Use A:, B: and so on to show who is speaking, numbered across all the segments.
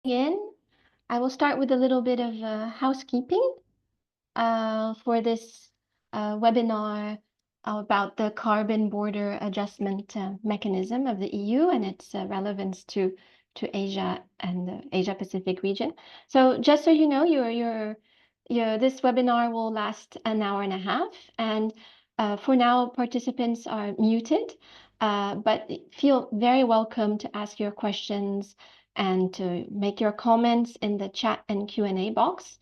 A: in. I will start with a little bit of housekeeping for this webinar about the carbon border adjustment mechanism of the EU and its relevance to Asia and the Asia Pacific region. So just so you know, this webinar will last an hour and a half, and for now, participants are muted, but feel very welcome to ask your questions and to make your comments in the chat and Q&A box.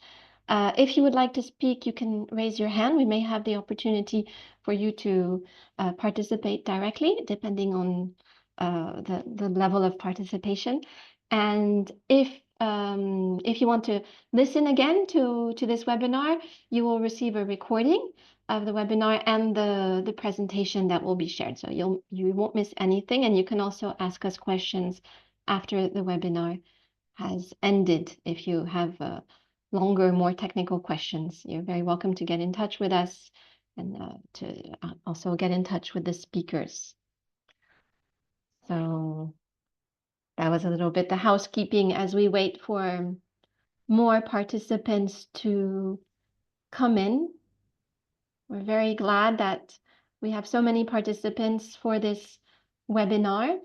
A: If you would like to speak, you can raise your hand. We may have the opportunity for you to participate directly, depending on the level of participation. And if you want to listen again to this webinar, you will receive a recording of the webinar and the presentation that will be shared. So you won't miss anything, and you can also ask us questions after the webinar has ended. If you have longer, more technical questions, you're very welcome to get in touch with us and to also get in touch with the speakers. So that was a little bit the housekeeping as we wait for more participants to come in. We're very glad that we have so many participants for this webinar.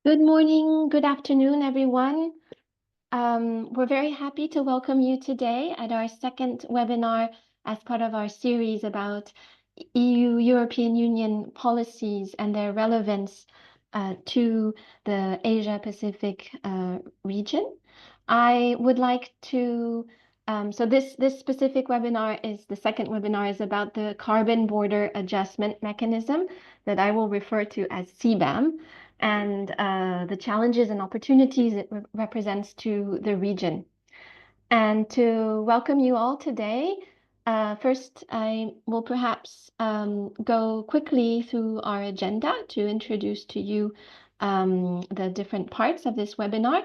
A: Good morning, good afternoon, everyone. We're very happy to welcome you today at our second webinar as part of our series about European Union policies and their relevance to the Asia-Pacific region. I would like to, so this specific webinar is, the second webinar is about the carbon border adjustment mechanism that I will refer to as CBAM, and the challenges and opportunities it represents to the region. And to welcome you all today, first I will perhaps go quickly through our agenda to introduce to you the different parts of this webinar.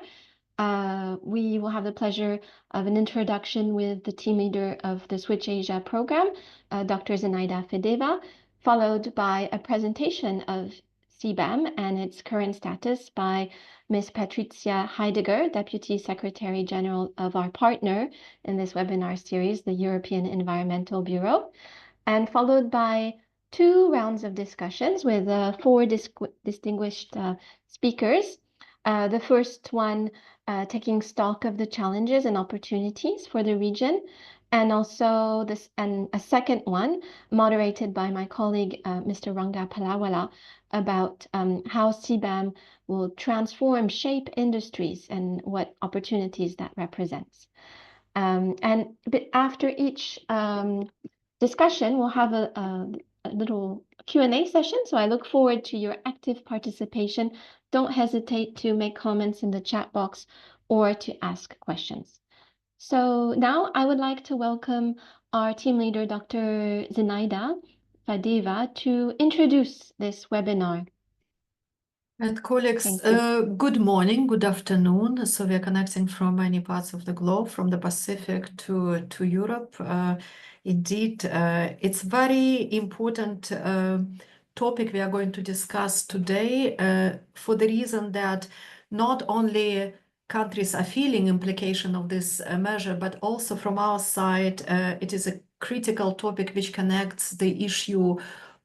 A: We will have the pleasure of an introduction with the team leader of the Switch Asia program, Dr. Zenaida Fedeva, followed by a presentation of CBAM and its current status by Ms. Patricia Heidegger, Deputy Secretary General of our partner in this webinar series, the European Environmental Bureau, and followed by 2 rounds of discussions with 4 distinguished speakers. The first one taking stock of the challenges and opportunities for the region, and also a second one moderated by my colleague, Mr. Ranga Palawala, about how CBAM will transform, shape industries and what opportunities that represents. And after each discussion, we'll have a little Q&A session, so I look forward to your active participation. Don't hesitate to make comments in the chat box or to ask questions. So now I would like to welcome our team leader, Dr. Zenaida Fedeva, to introduce this webinar.
B: And colleagues, good morning, good afternoon. So we are connecting from many parts of the globe, from the Pacific to Europe. Indeed, it's very important topic we are going to discuss today for the reason that not only countries are feeling implication of this measure, but also from our side, it is a critical topic which connects the issue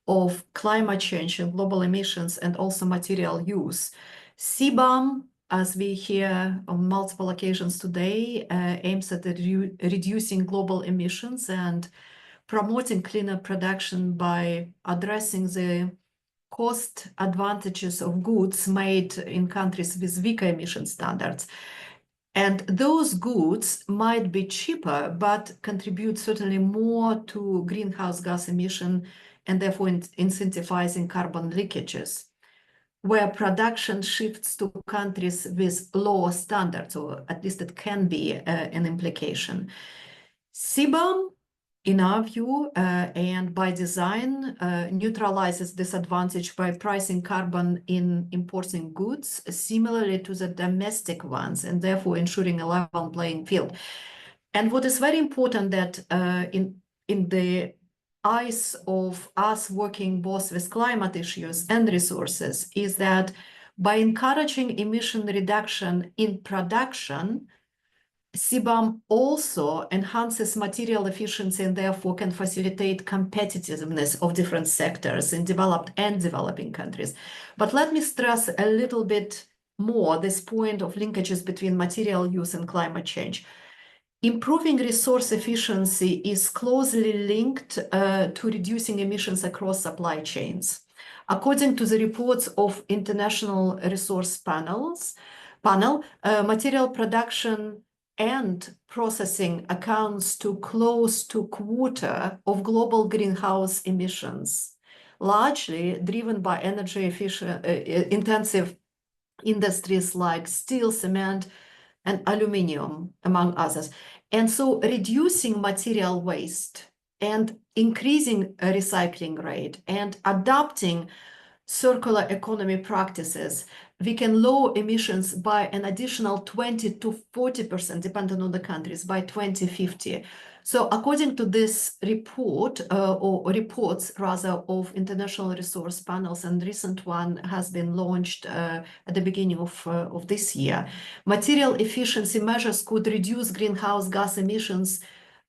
B: of climate change and global emissions and also material use. CBAM as we hear on multiple occasions today, aims at reducing global emissions and promoting cleaner production by addressing the cost advantages of goods made in countries with weaker emission standards. And those goods might be cheaper, but contribute certainly more to greenhouse gas emission and therefore incentivizing carbon leakages, where production shifts to countries with lower standards, or at least it can be an implication. CBAM, in our view, and by design, neutralizes this advantage by pricing carbon in importing goods similarly to the domestic ones, and therefore ensuring a level playing field. And what is very important that in the eyes of us working both with climate issues and resources is that by encouraging emission reduction in production, CBAM also enhances material efficiency and therefore can facilitate competitiveness of different sectors in developed and developing countries. But let me stress a little bit more this point of linkages between material use and climate change. Improving resource efficiency is closely linked to reducing emissions across supply chains. According to the reports of International Resource Panel, material production and processing accounts to close to a quarter of global greenhouse emissions, largely driven by energy intensive industries like steel, cement, and aluminium, among others. And so reducing material waste and increasing a recycling rate and adopting circular economy practices, we can lower emissions by an additional 20 to 40%, depending on the countries, by 2050. So according to this report, or reports rather, of International Resource Panels, and recent one has been launched at the beginning of this year, material efficiency measures could reduce greenhouse gas emissions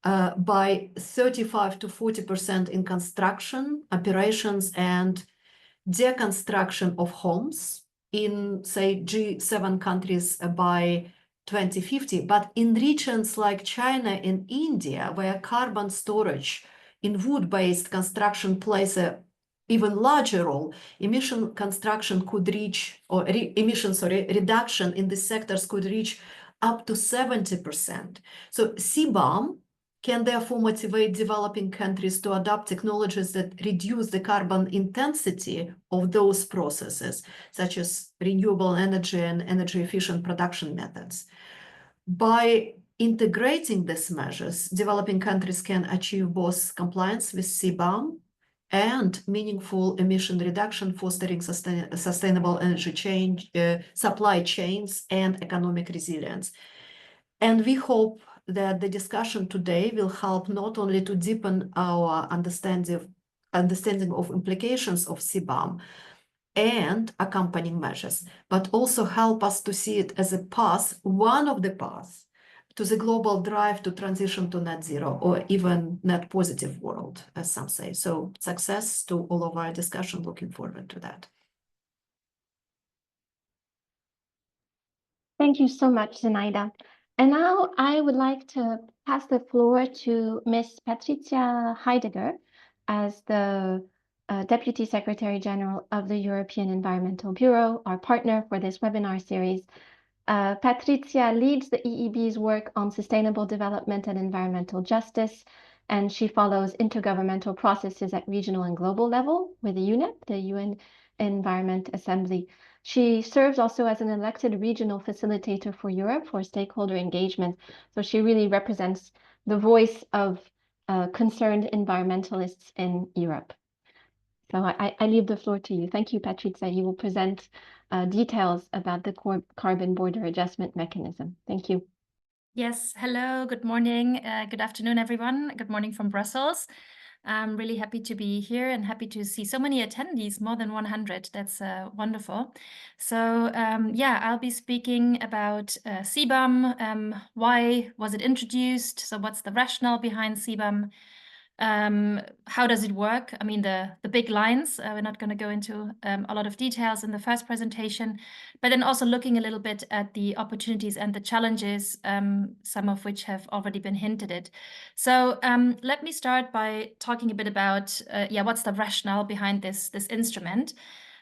B: by 35 to 40% in construction, operations, and deconstruction of homes in, say, G7 countries by 2050. But in regions like China and India, where carbon storage in wood-based construction plays a even larger role, emission construction could reach, or reduction in these sectors could reach up to 70%. So CBAM can therefore motivate developing countries to adopt technologies that reduce the carbon intensity of those processes, such as renewable energy and energy-efficient production methods. By integrating these measures, developing countries can achieve both compliance with CBAM and meaningful emission reduction, fostering sustainable energy supply chains and economic resilience. And we hope that the discussion today will help not only to deepen our understanding of implications of CBAM and accompanying measures, but also help us to see it as a path, one of the paths, to the global drive to transition to net zero, or even net positive world, as some say. So success to all of our discussion. Looking forward to that.
A: Thank you so much, Zenaida. And now I would like to pass the floor to Ms. Patricia Heidegger as the Deputy Secretary General of the European Environmental Bureau, our partner for this webinar series. Patricia leads the EEB's work on sustainable development and environmental justice, and she follows intergovernmental processes at regional and global level with the UNEP, the UN Environment Assembly. She serves also as an elected regional facilitator for Europe for stakeholder engagement. So she really represents the voice of concerned environmentalists in Europe. So I leave the floor to you. Thank you, Patricia. You will present details about the carbon border adjustment mechanism. Thank you.
C: Yes, hello, good morning, good afternoon, everyone. Good morning from Brussels. I'm really happy to be here and happy to see so many attendees, more than 100. That's wonderful. So yeah, I'll be speaking about CBAM. Why was it introduced? So what's the rationale behind CBAM? How does it work? I mean, the big lines, we're not going to go into a lot of details in the first presentation, but then also looking a little bit at the opportunities and the challenges, some of which have already been hinted at. So let me start by talking a bit about, what's the rationale behind this instrument.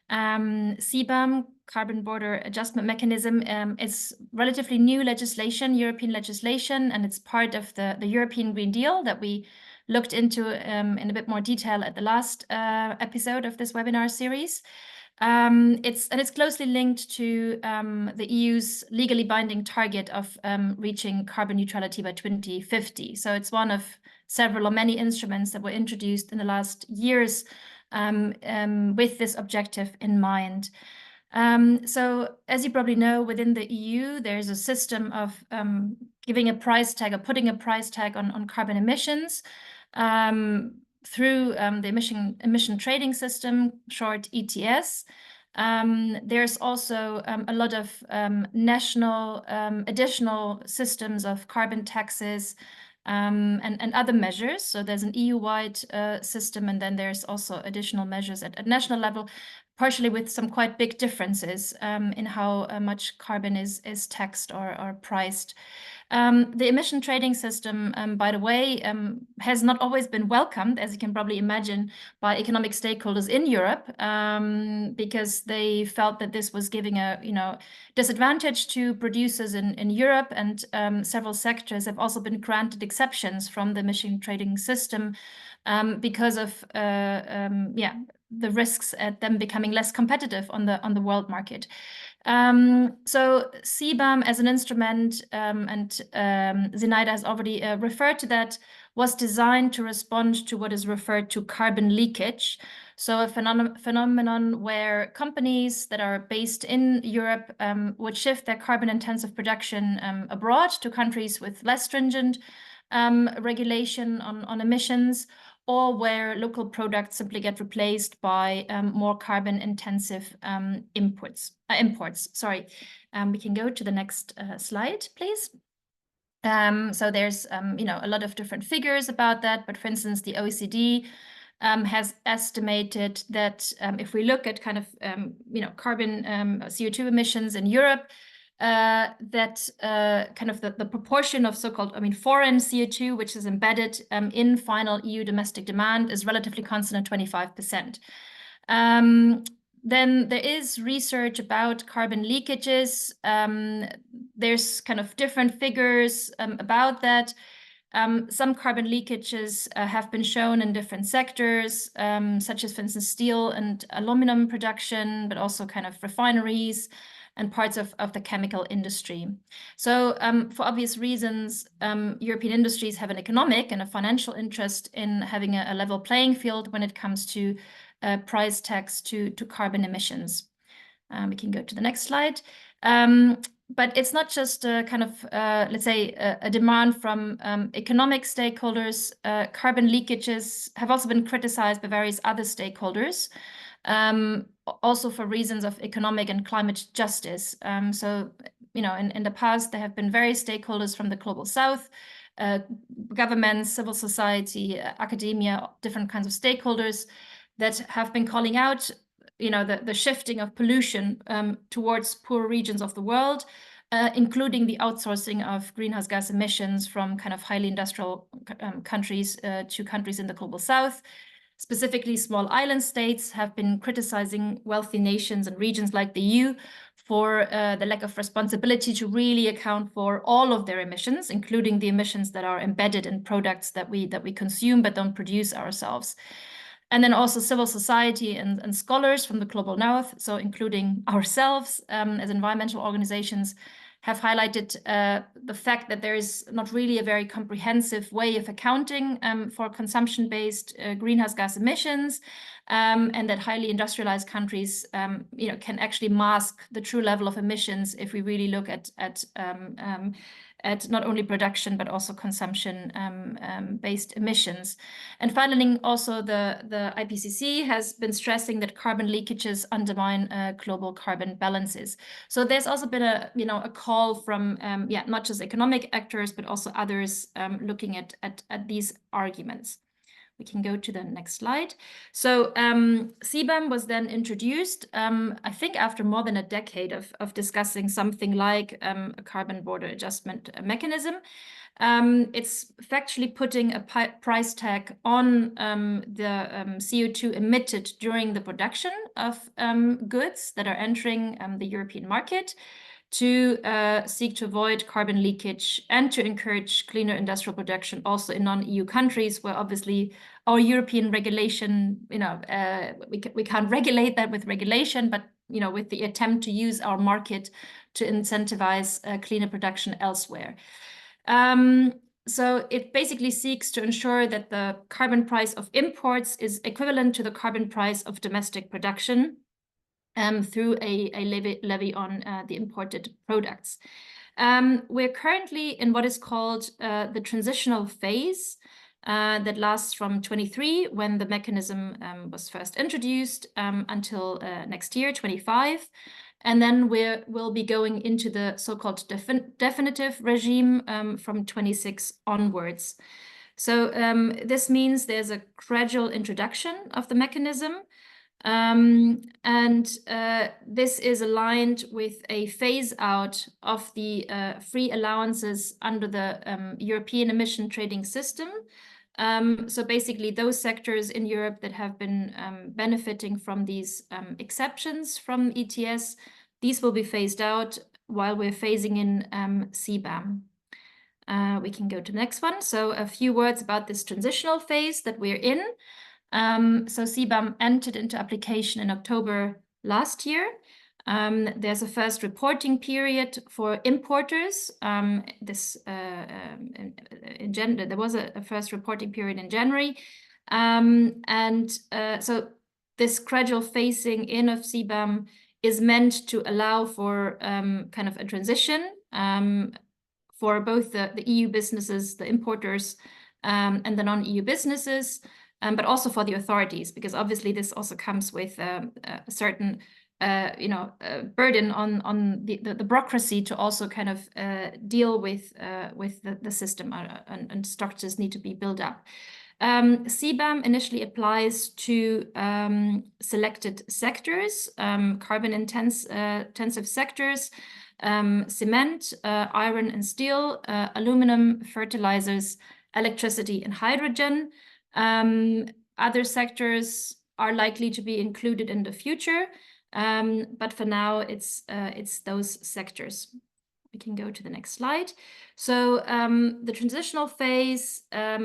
C: CBAM, Carbon Border Adjustment Mechanism, is relatively new legislation, European legislation, and it's part of the European Green Deal that we looked into in a bit more detail at the last episode of this webinar series. It's closely linked to the EU's legally binding target of reaching carbon neutrality by 2050. So it's one of several or many instruments that were introduced in the last years with this objective in mind. So as you probably know, within the EU, there's a system of giving a price tag or putting a price tag on carbon emissions through the emission trading system, short ETS. There's also a lot of national additional systems of carbon taxes and other measures. So there's an EU-wide system, and then there's also additional measures at national level, partially with some quite big differences in how much carbon is taxed or priced. The emission trading system, by the way, has not always been welcomed, as you can probably imagine, by economic stakeholders in Europe, because they felt that this was giving a disadvantage to producers in Europe, and several sectors have also been granted exceptions from the emission trading system because of the risks at them becoming less competitive on the world market. So CBAM as an instrument, and Zinaida has already referred to that, was designed to respond to what is referred to carbon leakage. So a phenomenon where companies that are based in Europe would shift their carbon-intensive production abroad to countries with less stringent regulation on emissions, or where local products simply get replaced by more carbon-intensive imports. Sorry, we can go to the next slide, please. So there's a lot of different figures about that, but for instance, the OECD has estimated that if we look at kind of carbon CO2 emissions in Europe, that kind of the proportion of so-called, foreign CO2, which is embedded in final EU domestic demand, is relatively constant at 25%. Then there is research about carbon leakages. There's kind of different figures about that. Some carbon leakages have been shown in different sectors, such as, for instance, steel and aluminum production, but also kind of refineries and parts of the chemical industry. So for obvious reasons, European industries have an economic and a financial interest in having a level playing field when it comes to price tags to carbon emissions. We can go to the next slide. But it's not just a kind of, let's say, a demand from economic stakeholders. Carbon leakages have also been criticized by various other stakeholders, also for reasons of economic and climate justice. So, in the past, there have been various stakeholders from the global south, governments, civil society, academia, different kinds of stakeholders that have been calling out the shifting of pollution towards poor regions of the world, including the outsourcing of greenhouse gas emissions from kind of highly industrial countries to countries in the global south. Specifically, small island states have been criticizing wealthy nations and regions like the EU for the lack of responsibility to really account for all of their emissions, including the emissions that are embedded in products that we consume but don't produce ourselves. And then also civil society and scholars from the global north, so including ourselves as environmental organizations, have highlighted the fact that there is not really a very comprehensive way of accounting for consumption-based greenhouse gas emissions, and that highly industrialized countries can actually mask the true level of emissions if we really look at not only production but also consumption based emissions. And finally, also the IPCC has been stressing that carbon leakages undermine global carbon balances. So there's also been a call from not just economic actors but also others looking at these arguments. We can go to the next slide. So CBAM was then introduced, I think after more than a decade of discussing something like a carbon border adjustment mechanism. It's factually putting a price tag on the CO2 emitted during the production of goods that are entering the European market, to seek to avoid carbon leakage and to encourage cleaner industrial production also in non-EU countries, where obviously our European regulation, we can't regulate that with regulation, but with the attempt to use our market to incentivize cleaner production elsewhere. So it basically seeks to ensure that the carbon price of imports is equivalent to the carbon price of domestic production, through a levy on the imported products. We're currently in what is called the transitional phase that lasts from 23, when the mechanism was first introduced, until next year, 25. And then we'll be going into the so-called definitive regime from 26 onwards. So this means there's a gradual introduction of the mechanism. This is aligned with a phase out of the free allowances under the European emission trading system. So basically those sectors in Europe that have been benefiting from these exceptions from ETS, these will be phased out while we're phasing in CBAM. We can go to the next one. So a few words about this transitional phase that we're in. So CBAM entered into application in October last year. There's a first reporting period for importers. There was a first reporting period in January. So this gradual phasing in of CBAM is meant to allow for kind of a transition for both the EU businesses, the importers, and the non-EU businesses, but also for the authorities, because obviously this also comes with a certain burden on the bureaucracy to also kind of deal with the system, and structures need to be built up. CBAM initially applies to selected sectors, carbon intensive sectors, cement, iron and steel, aluminum, fertilizers, electricity and hydrogen. Other sectors are likely to be included in the future, but for now it's those sectors. We can go to the next slide. So the transitional phase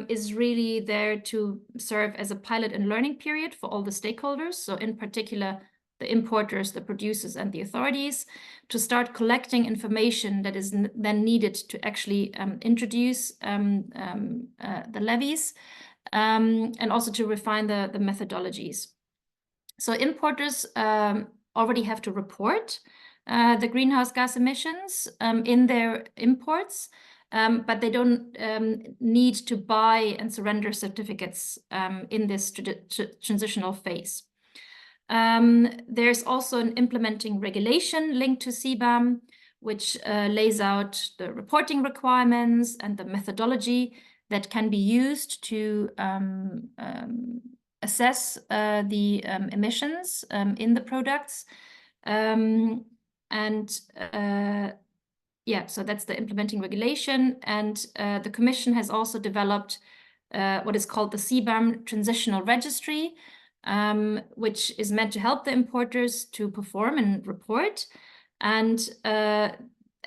C: is really there to serve as a pilot and learning period for all the stakeholders. So in particular, the importers, the producers, and the authorities, to start collecting information that is then needed to actually introduce the levies, and also to refine the methodologies. So importers already have to report the greenhouse gas emissions in their imports, but they don't need to buy and surrender certificates in this transitional phase. There's also an implementing regulation linked to CBAM, which lays out the reporting requirements and the methodology that can be used to assess the emissions in the products. So that's the implementing regulation. And the Commission has also developed what is called the CBAM Transitional Registry, which is meant to help the importers to perform and report. And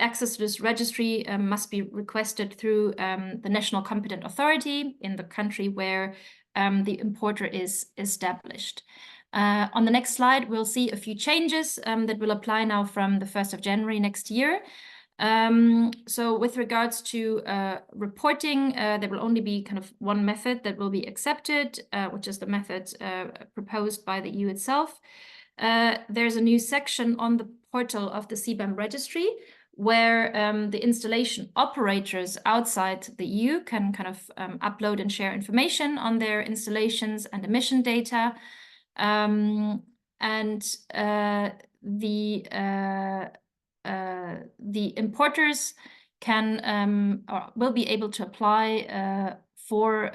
C: access to this registry must be requested through the national competent authority in the country where the importer is established. On the next slide, we'll see a few changes that will apply now from the 1st of January next year. So with regards to reporting, there will only be kind of one method that will be accepted, which is the method proposed by the EU itself. There's a new section on the portal of the CBAM registry where the installation operators outside the EU can kind of upload and share information on their installations and emission data. The importers can or will be able to apply for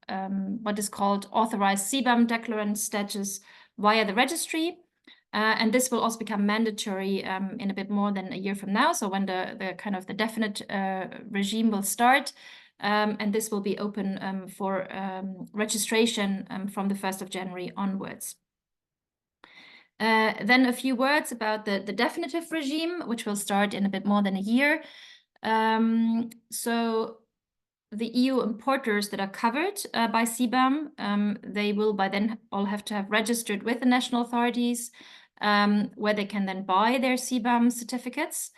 C: what is called authorized CBAM declarant status via the registry. And this will also become mandatory in a bit more than a year from now. So when the definite regime will start, and this will be open for registration from the 1st of January onwards. Then a few words about the definitive regime, which will start in a bit more than a year. So the EU importers that are covered by CBAM, they will by then all have to have registered with the national authorities, where they can then buy their CBAM certificates.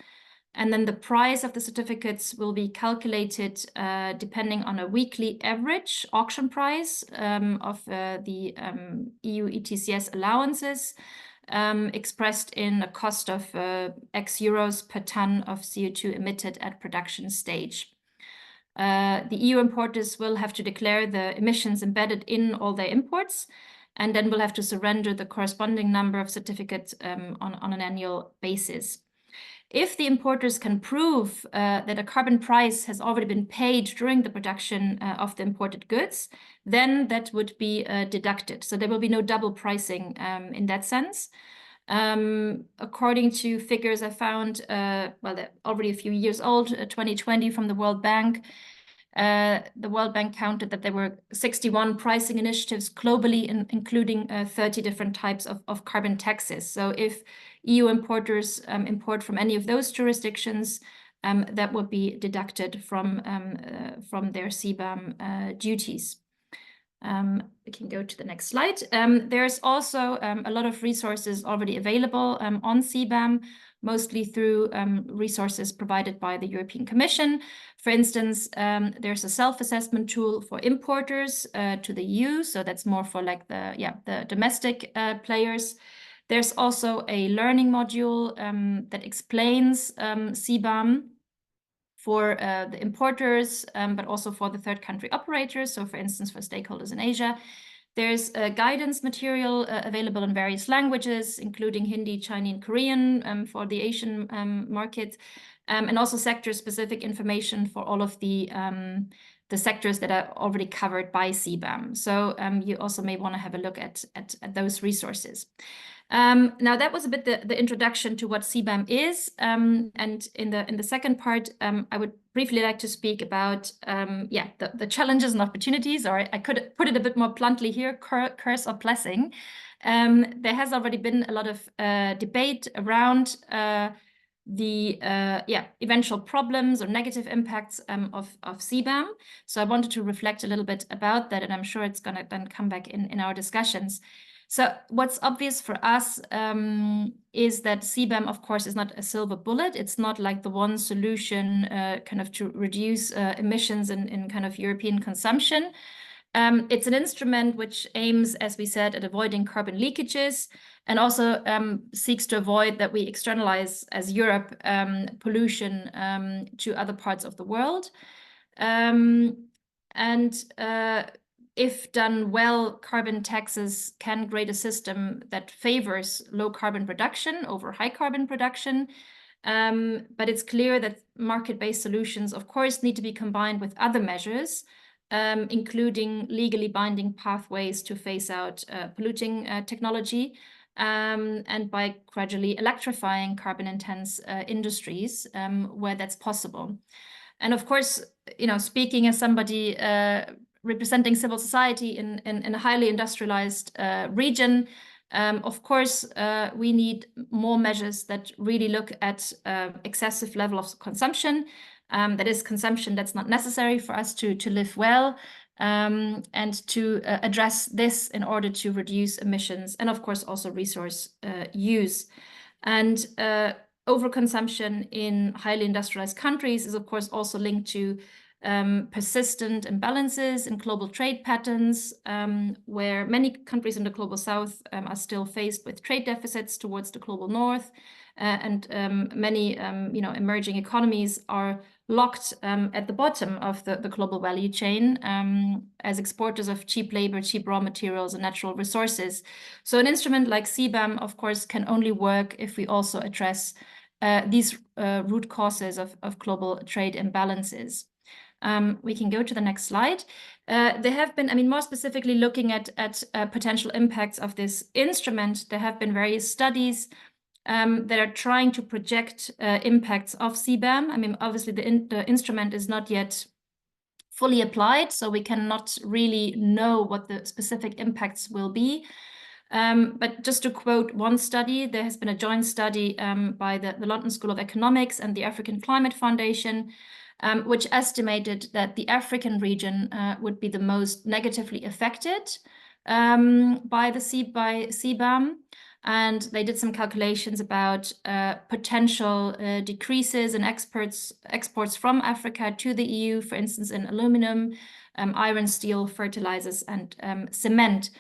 C: And then the price of the certificates will be calculated depending on a weekly average auction price of the EU ETCS allowances, expressed in a cost of X euros per ton of CO2 emitted at production stage. The EU importers will have to declare the emissions embedded in all their imports, and then will have to surrender the corresponding number of certificates on an annual basis. If the importers can prove that a carbon price has already been paid during the production of the imported goods, then that would be deducted. So there will be no double pricing in that sense. According to figures I found, well, they're already a few years old, 2020 from the World Bank. The World Bank counted that there were 61 pricing initiatives globally, including 30 different types of carbon taxes. So if EU importers import from any of those jurisdictions, that would be deducted from their CBAM duties. We can go to the next slide. There's also a lot of resources already available on CBAM, mostly through resources provided by the European Commission. For instance, there's a self-assessment tool for importers to the EU, so that's more for like the domestic players. There's also a learning module that explains CBAM for the importers, but also for the third country operators. So for instance, for stakeholders in Asia. There's guidance material available in various languages, including Hindi, Chinese, and Korean for the Asian market, and also sector-specific information for all of the sectors that are already covered by CBAM. So you also may want to have a look at those resources. Now that was a bit the introduction to what CBAM is, and in the second part, I would briefly like to speak about the challenges and opportunities, or I could put it a bit more bluntly here: curse or blessing. There has already been a lot of debate around the eventual problems or negative impacts of CBAM. So I wanted to reflect a little bit about that, and I'm sure it's going to then come back in our discussions. So what's obvious for us is that CBAM, of course, is not a silver bullet. It's not like the one solution kind of to reduce emissions in kind of European consumption. It's an instrument which aims, as we said, at avoiding carbon leakages, and also seeks to avoid that we externalize, as Europe, pollution to other parts of the world. If done well, carbon taxes can create a system that favors low carbon production over high carbon production. But it's clear that market-based solutions, of course, need to be combined with other measures, including legally binding pathways to phase out polluting technology, and by gradually electrifying carbon-intense industries where that's possible. And of course, speaking as somebody representing civil society in a highly industrialized region, of course, we need more measures that really look at excessive level of consumption. That is consumption that's not necessary for us to live well, and to address this in order to reduce emissions and, of course, also resource use. And overconsumption in highly industrialized countries is, of course, also linked to persistent imbalances in global trade patterns, where many countries in the global south are still faced with trade deficits towards the global north, and many emerging economies are locked at the bottom of the global value chain as exporters of cheap labor, cheap raw materials, and natural resources. So an instrument like CBAM, of course, can only work if we also address these root causes of global trade imbalances. We can go to the next slide. There have been, I mean, more specifically looking at potential impacts of this instrument, there have been various studies that are trying to project impacts of CBAM. I mean, obviously the instrument is not yet fully applied, so we cannot really know what the specific impacts will be. But just to quote one study, there has been a joint study by the London School of Economics and the African Climate Foundation, which estimated that the African region would be the most negatively affected by CBAM. And they did some calculations about potential decreases in exports from Africa to the EU, for instance, in aluminum, iron, steel, fertilizers, and cement.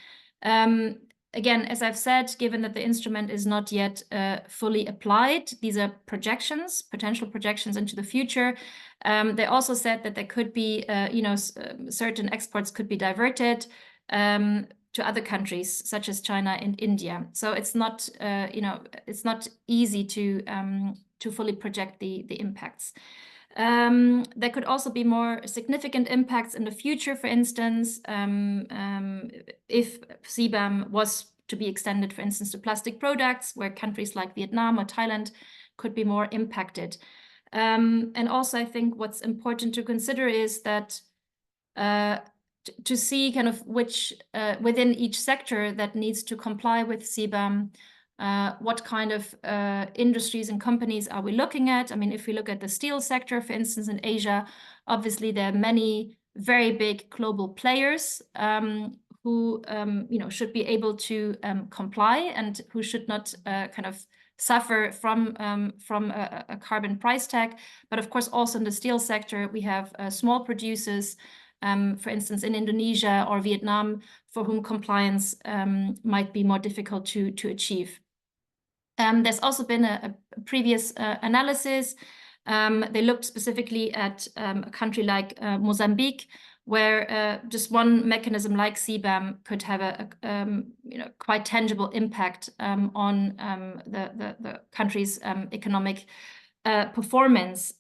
C: Again, as I've said, given that the instrument is not yet fully applied, these are projections, potential projections into the future. They also said that there could be, certain exports could be diverted to other countries such as China and India. So it's not, it's not easy to fully project the impacts. There could also be more significant impacts in the future, for instance, if CBAM was to be extended, for instance, to plastic products, where countries like Vietnam or Thailand could be more impacted. And also, I think what's important to consider is that to see kind of which within each sector that needs to comply with CBAM, what kind of industries and companies are we looking at? I mean, if we look at the steel sector, for instance, in Asia, obviously there are many very big global players who should be able to comply and who should not kind of suffer from a carbon price tag. But of course, also in the steel sector, we have small producers, for instance, in Indonesia or Vietnam, for whom compliance might be more difficult to achieve. There's also been a previous analysis. They looked specifically at a country like Mozambique, where just one mechanism like CBAM could have a quite tangible impact on the country's economic performance.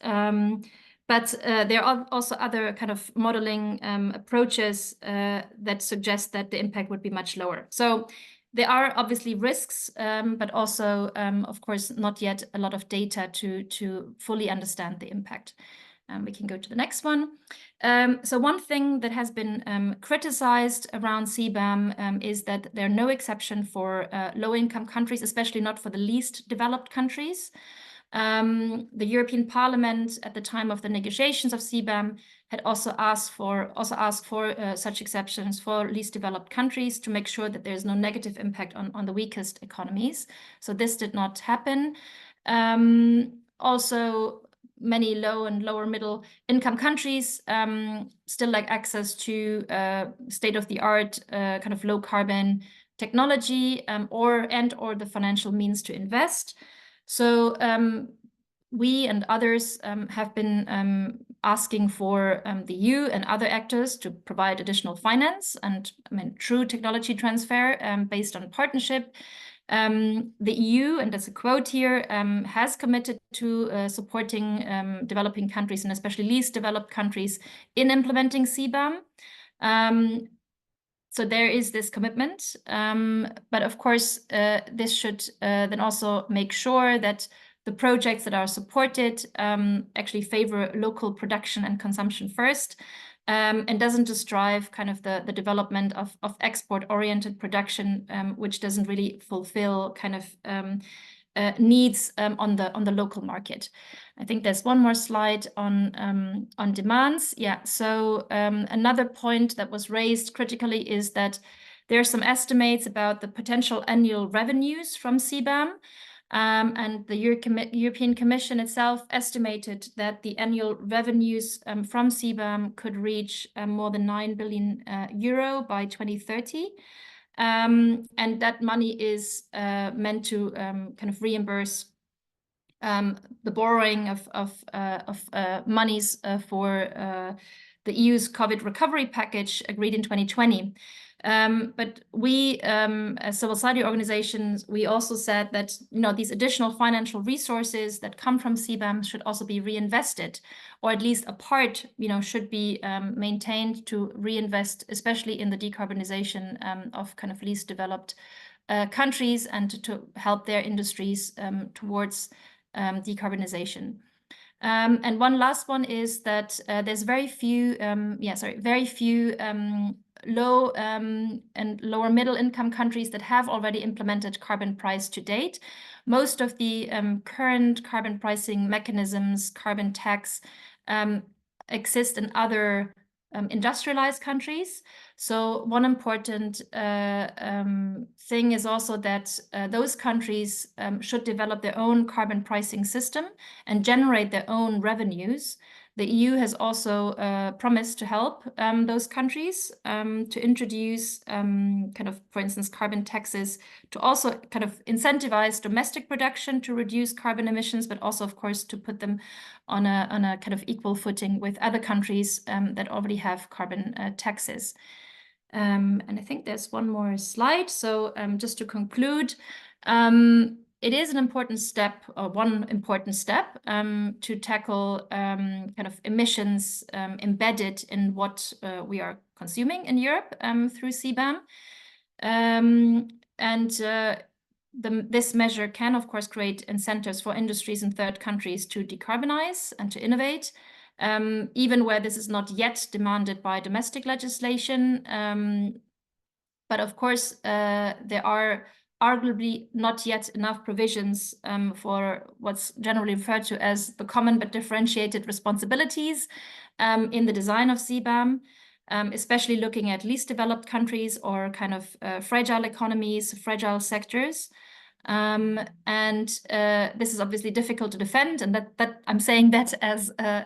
C: But there are also other kind of modeling approaches that suggest that the impact would be much lower. So there are obviously risks, but also, of course, not yet a lot of data to fully understand the impact. We can go to the next one. So one thing that has been criticized around CBAM is that there are no exception for low-income countries, especially not for the least developed countries. The European Parliament, at the time of the negotiations of CBAM, had also asked for such exceptions for least developed countries to make sure that there is no negative impact on the weakest economies. So this did not happen. Also, many low and lower middle income countries still lack access to state-of-the-art kind of low carbon technology or the financial means to invest. So we and others have been asking for the EU and other actors to provide additional finance and true technology transfer based on partnership. The EU, and that's a quote here, has committed to supporting developing countries and especially least developed countries in implementing CBAM. So there is this commitment, but of course, this should then also make sure that the projects that are supported actually favor local production and consumption first, and doesn't just drive kind of the development of export-oriented production, which doesn't really fulfill kind of needs on the local market. I think there's one more slide on demands. Yeah, so another point that was raised critically is that there are some estimates about the potential annual revenues from CBAM. And the European Commission itself estimated that the annual revenues from CBAM could reach more than 9 billion euro by 2030. And that money is meant to kind of reimburse the borrowing of monies for the EU's COVID recovery package agreed in 2020. But we, as civil society organizations, we also said that, you know, these additional financial resources that come from CBAM should also be reinvested, or at least a part, you know, should be maintained to reinvest, especially in the decarbonization of kind of least developed countries, and to help their industries towards decarbonization. And one last one is that there's very few, low and lower middle income countries that have already implemented carbon price to date. Most of the current carbon pricing mechanisms, carbon tax, exist in other industrialized countries. So one important thing is also that those countries should develop their own carbon pricing system and generate their own revenues. The EU has also promised to help those countries to introduce kind of, for instance, carbon taxes to also kind of incentivize domestic production to reduce carbon emissions, but also, of course, to put them on a kind of equal footing with other countries that already have carbon taxes. And I think there's one more slide. So just to conclude, it is an important step, or one important step, to tackle kind of emissions embedded in what we are consuming in Europe through CBAM. This measure can, of course, create incentives for industries in third countries to decarbonize and to innovate, even where this is not yet demanded by domestic legislation. But of course, there are arguably not yet enough provisions for what's generally referred to as the common but differentiated responsibilities in the design of CBAM, especially looking at least developed countries or kind of fragile economies, fragile sectors. This is obviously difficult to defend, and that I'm saying that as a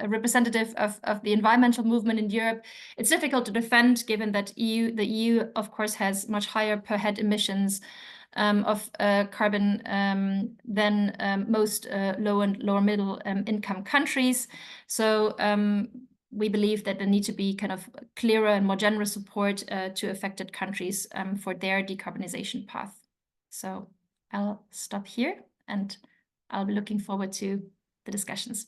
C: representative of the environmental movement in Europe. It's difficult to defend given that the EU, of course, has much higher per head emissions of carbon than most low and lower middle income countries. So we believe that there needs to be kind of clearer and more generous support to affected countries for their decarbonization path. So I'll stop here, and I'll be looking forward to the discussions.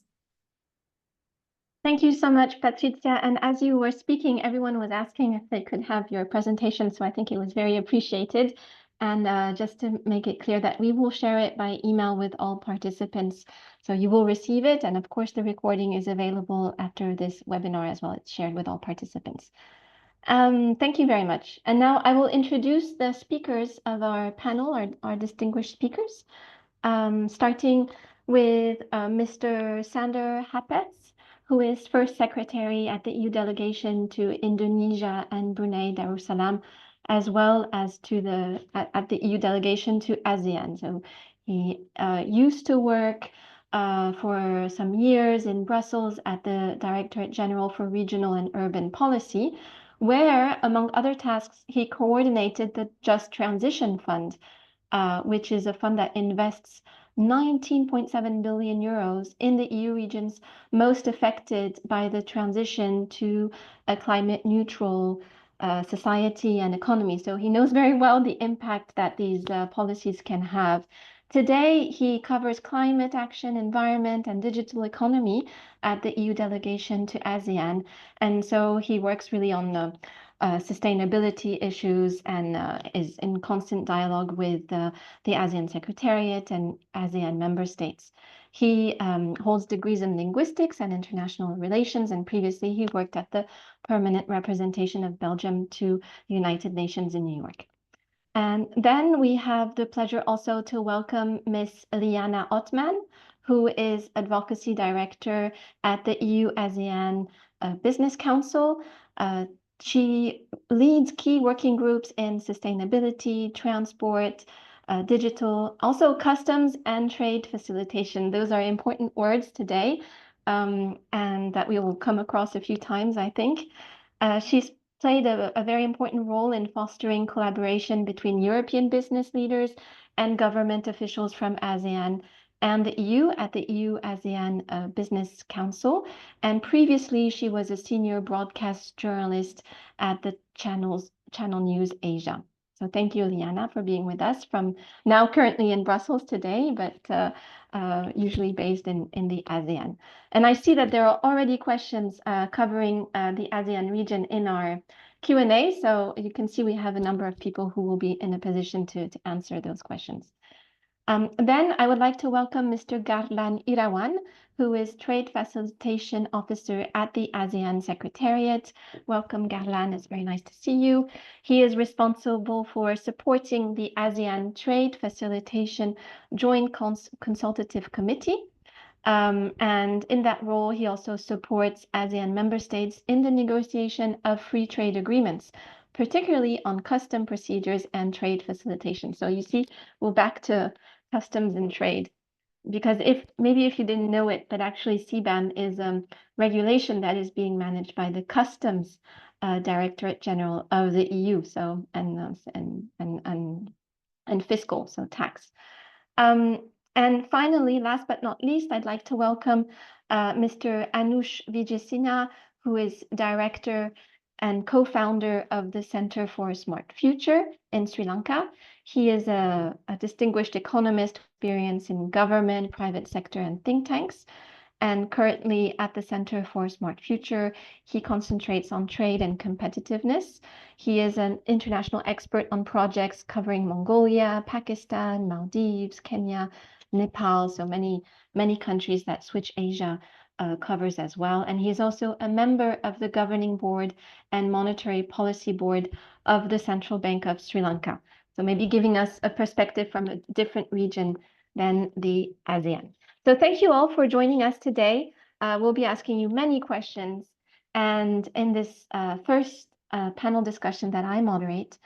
A: Thank you so much, Patricia. And as you were speaking, everyone was asking if they could have your presentation, so I think it was very appreciated. And just to make it clear that we will share it by email with all participants, so you will receive it. And of course, the recording is available after this webinar as well. It's shared with all participants. Thank you very much. And now I will introduce the speakers of our panel, our distinguished speakers, starting with Mr. Sander Hapetz, who is first secretary at the EU delegation to Indonesia and Brunei Darussalam, as well as to at the EU delegation to ASEAN. So he used to work for some years in Brussels at the Directorate General for Regional and Urban Policy, where, among other tasks, he coordinated the Just Transition Fund, which is a fund that invests 19.7 billion euros in the EU regions most affected by the transition to a climate neutral society and economy. So he knows very well the impact that these policies can have. Today, he covers climate action, environment, and digital economy at the EU delegation to ASEAN. And so he works really on the sustainability issues and is in constant dialogue with the ASEAN Secretariat and ASEAN member states. He holds degrees in linguistics and international relations, and previously he worked at the permanent representation of Belgium to the United Nations in New York. And then we have the pleasure also to welcome Ms. Liana Ottman, who is Advocacy Director at the EU-ASEAN Business Council. She leads key working groups in sustainability, transport, digital, also customs and trade facilitation. Those are important words today, and that we will come across a few times, I think. She's played a very important role in fostering collaboration between European business leaders and government officials from ASEAN and the EU at the EU-ASEAN Business Council. And previously, she was a senior broadcast journalist at the channels Channel News Asia. So thank you, Liana, for being with us from now currently in Brussels today, but usually based in the ASEAN. And I see that there are already questions covering the ASEAN region in our Q&A. So you can see we have a number of people who will be in a position to answer those questions. Then I would like to welcome Mr. Garlan Irawan, who is Trade Facilitation Officer at the ASEAN Secretariat. Welcome, Garlan. It's very nice to see you. He is responsible for supporting the ASEAN Trade Facilitation Joint Consultative Committee. And in that role, he also supports ASEAN member states in the negotiation of free trade agreements, particularly on custom procedures and trade facilitation. So you see, we're back to customs and trade, because maybe if you didn't know it, but actually CBAM is regulation that is being managed by the Customs Directorate General of the EU, so and fiscal, so tax. And finally, last but not least, I'd like to welcome Mr. Anush Vijaysinha, who is director and co-founder of the Center for a Smart Future in Sri Lanka. He is a distinguished economist, experienced in government, private sector, and think tanks. And currently at the Center for a Smart Future, he concentrates on trade and competitiveness. He is an international expert on projects covering Mongolia, Pakistan, Maldives, Kenya, Nepal, so many countries that Switch Asia covers as well. And he is also a member of the governing board and monetary policy board of the Central Bank of Sri Lanka. So maybe giving us a perspective from a different region than the ASEAN. So thank you all for joining us today. We'll be asking you many questions. And in this first panel discussion that I moderate,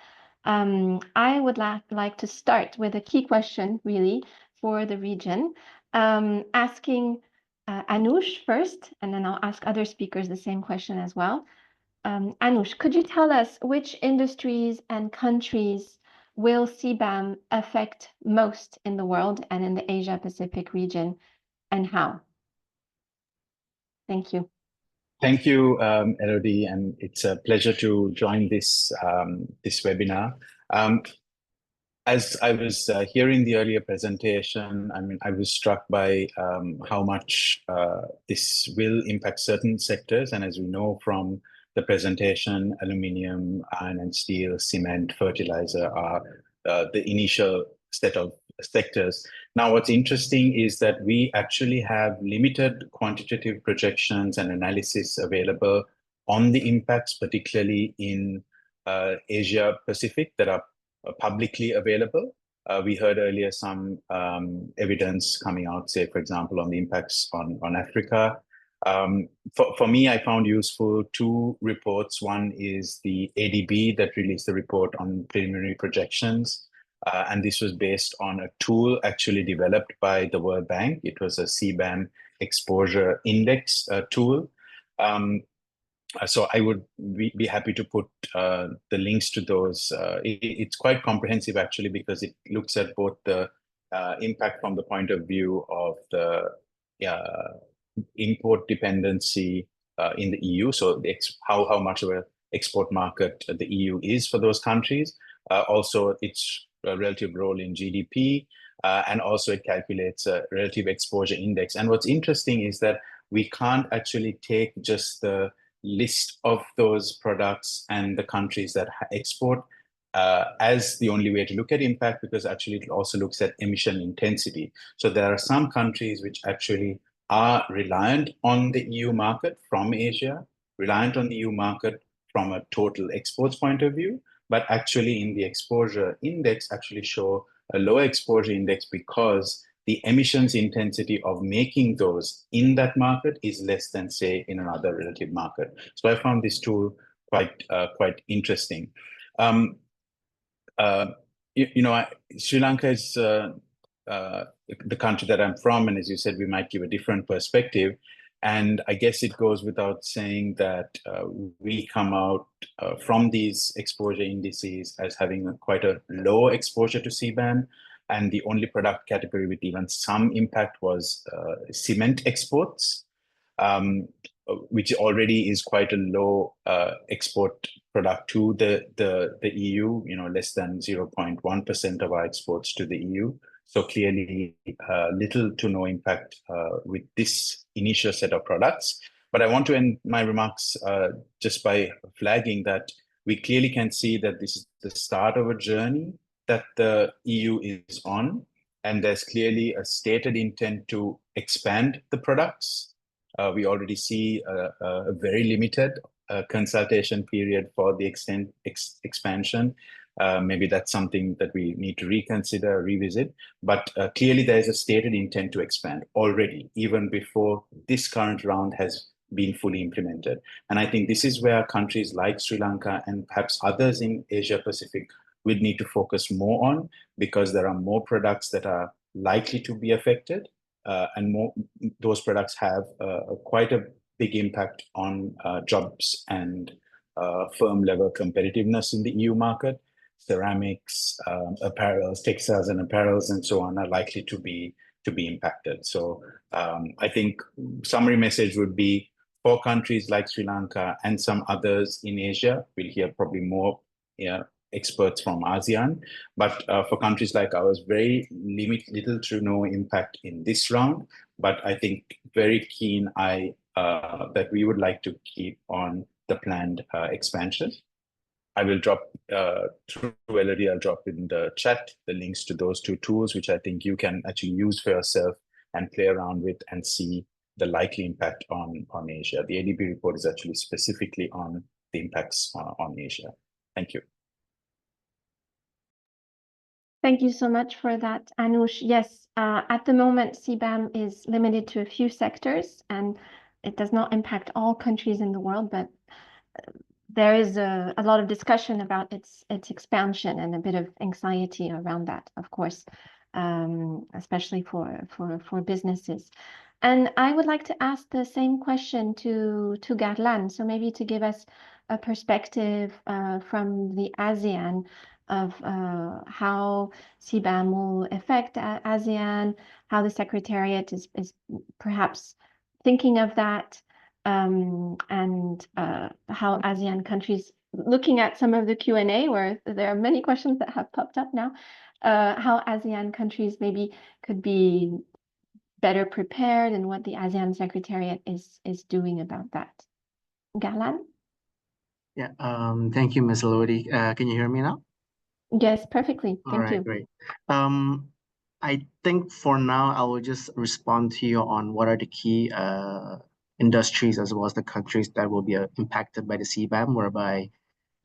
A: I would like to start with a key question, really, for the region, asking Anush first, and then I'll ask other speakers the same question as well. Anush, could you tell us which industries and countries will CBAM affect most in the world and in the Asia-Pacific region, and how? Thank you.
D: Thank you, Elodie, and it's a pleasure to join this webinar. As I was hearing the earlier presentation, I was struck by how much this will impact certain sectors. And as we know from the presentation, aluminium, iron and steel, cement, fertilizer are the initial set of sectors. Now, what's interesting is that we actually have limited quantitative projections and analysis available on the impacts, particularly in Asia Pacific, that are publicly available. We heard earlier some evidence coming out, say, for example, on the impacts on Africa. For me, I found useful two reports. One is the ADB that released the report on preliminary projections. And this was based on a tool actually developed by the World Bank. It was a CBAM exposure index tool. So I would be happy to put the links to those. It's quite comprehensive, actually, because it looks at both the impact from the point of view of the import dependency in the EU. So how much of an export market the EU is for those countries. Also, its relative role in GDP, and also it calculates a relative exposure index. And what's interesting is that we can't actually take just the list of those products and the countries that export as the only way to look at impact, because actually it also looks at emission intensity. So there are some countries which actually are reliant on the EU market from Asia, reliant on the EU market from a total exports point of view, but actually in the exposure index actually show a lower exposure index because the emissions intensity of making those in that market is less than, say, in another relative market. So I found this tool quite interesting. Sri Lanka is the country that I'm from, and as you said, we might give a different perspective. And I guess it goes without saying that we come out from these exposure indices as having quite a low exposure to CBAM. And the only product category with even some impact was cement exports. which already is quite a low export product to the EU, less than 0.1% of our exports to the EU. So clearly little to no impact with this initial set of products. But I want to end my remarks just by flagging that we clearly can see that this is the start of a journey that the EU is on, and there's clearly a stated intent to expand the products. We already see a very limited consultation period for the expansion. Maybe that's something that we need to reconsider, revisit. But clearly, there is a stated intent to expand already, even before this current round has been fully implemented. And I think this is where countries like Sri Lanka and perhaps others in Asia Pacific will need to focus more on, because there are more products that are likely to be affected. And those products have quite a big impact on jobs and firm level competitiveness in the EU market. Ceramics, apparels, textiles and apparels, and so on are likely to be impacted. So I think summary message would be, for countries like Sri Lanka and some others in Asia, we'll hear probably more experts from ASEAN, but for countries like ours, very little to no impact in this round. But I think very keen eye that we would like to keep on the planned expansion. I will drop through Elodie, I'll drop in the chat the links to those two tools, which I think you can actually use for yourself and play around with and see the likely impact on Asia. The ADB report is actually specifically on the impacts on Asia. Thank you.
A: Thank you so much for that, Anush. Yes, at the moment, CBAM is limited to a few sectors, and it does not impact all countries in the world, but there is a lot of discussion about its expansion and a bit of anxiety around that, of course, especially for businesses. And I would like to ask the same question to Garland, so maybe to give us a perspective from the ASEAN of how CBAM will affect ASEAN, how the Secretariat is perhaps thinking of that, and how ASEAN countries, looking at some of the Q&A where there are many questions that have popped up now, how ASEAN countries maybe could be better prepared, and what the ASEAN Secretariat is doing about that. Garland?
E: Yeah, thank you, Ms. Elodie. Can you hear me now?
A: Yes, perfectly. Thank you.
E: All right, great. I think for now, I will just respond to you on what are the key industries as well as the countries that will be impacted by the CBAM, whereby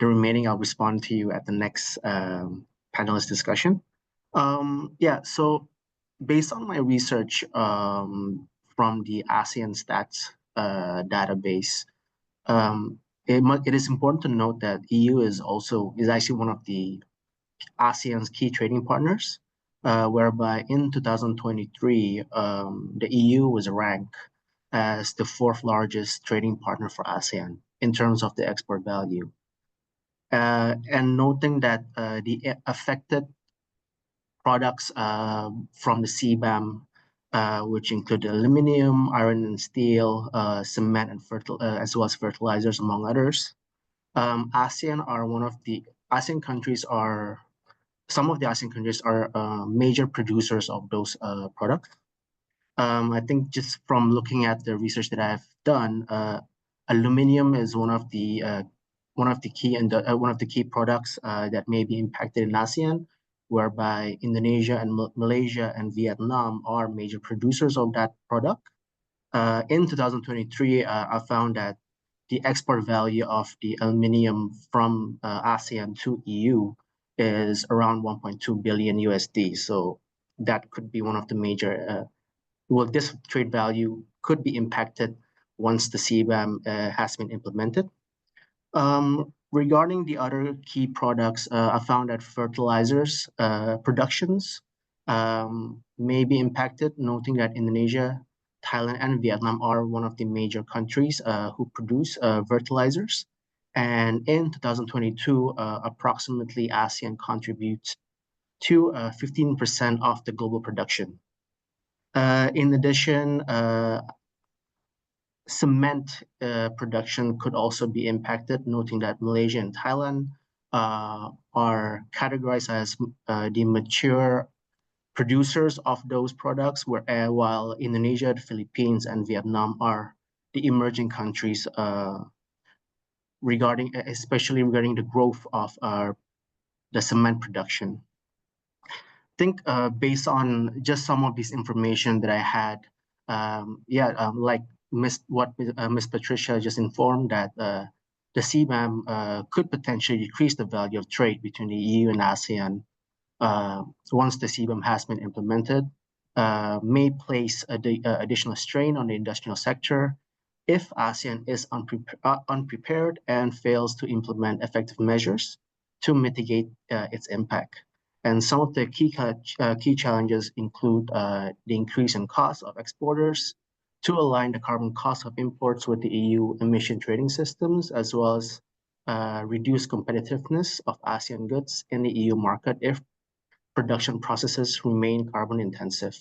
E: the remaining I'll respond to you at the next panelist discussion. Yeah, so based on my research from the ASEAN Stats database, it is important to note that EU is actually one of the ASEAN's key trading partners, whereby in 2023, the EU was ranked as the 4th largest trading partner for ASEAN in terms of the export value. And noting that the affected products from the CBAM, which include aluminum, iron and steel, cement, and as well as fertilizers, among others. Some of the ASEAN countries are major producers of those products. I think just from looking at the research that I've done, aluminum is one of the key products that may be impacted in ASEAN, whereby Indonesia and Malaysia and Vietnam are major producers of that product. In 2023, I found that the export value of the aluminum from ASEAN to EU is around 1.2 billion USD. So that could be one of the major, this trade value could be impacted once the CBAM has been implemented. Regarding the other key products, I found that fertilizers productions may be impacted, noting that Indonesia, Thailand, and Vietnam are one of the major countries who produce fertilizers. And in 2022, approximately ASEAN contributes to 15% of the global production. In addition, cement production could also be impacted, noting that Malaysia and Thailand are categorized as the mature producers of those products, while Indonesia, the Philippines, and Vietnam are the emerging countries especially regarding the growth of the cement production. I think based on just some of this information that I had, like Miss Patricia just informed, that the CBAM could potentially decrease the value of trade between the EU and ASEAN once the CBAM has been implemented, may place additional strain on the industrial sector if ASEAN is unprepared and fails to implement effective measures to mitigate its impact. And some of the key challenges include the increase in cost of exporters to align the carbon cost of imports with the EU emission trading systems, as well as reduce competitiveness of ASEAN goods in the EU market if production processes remain carbon intensive.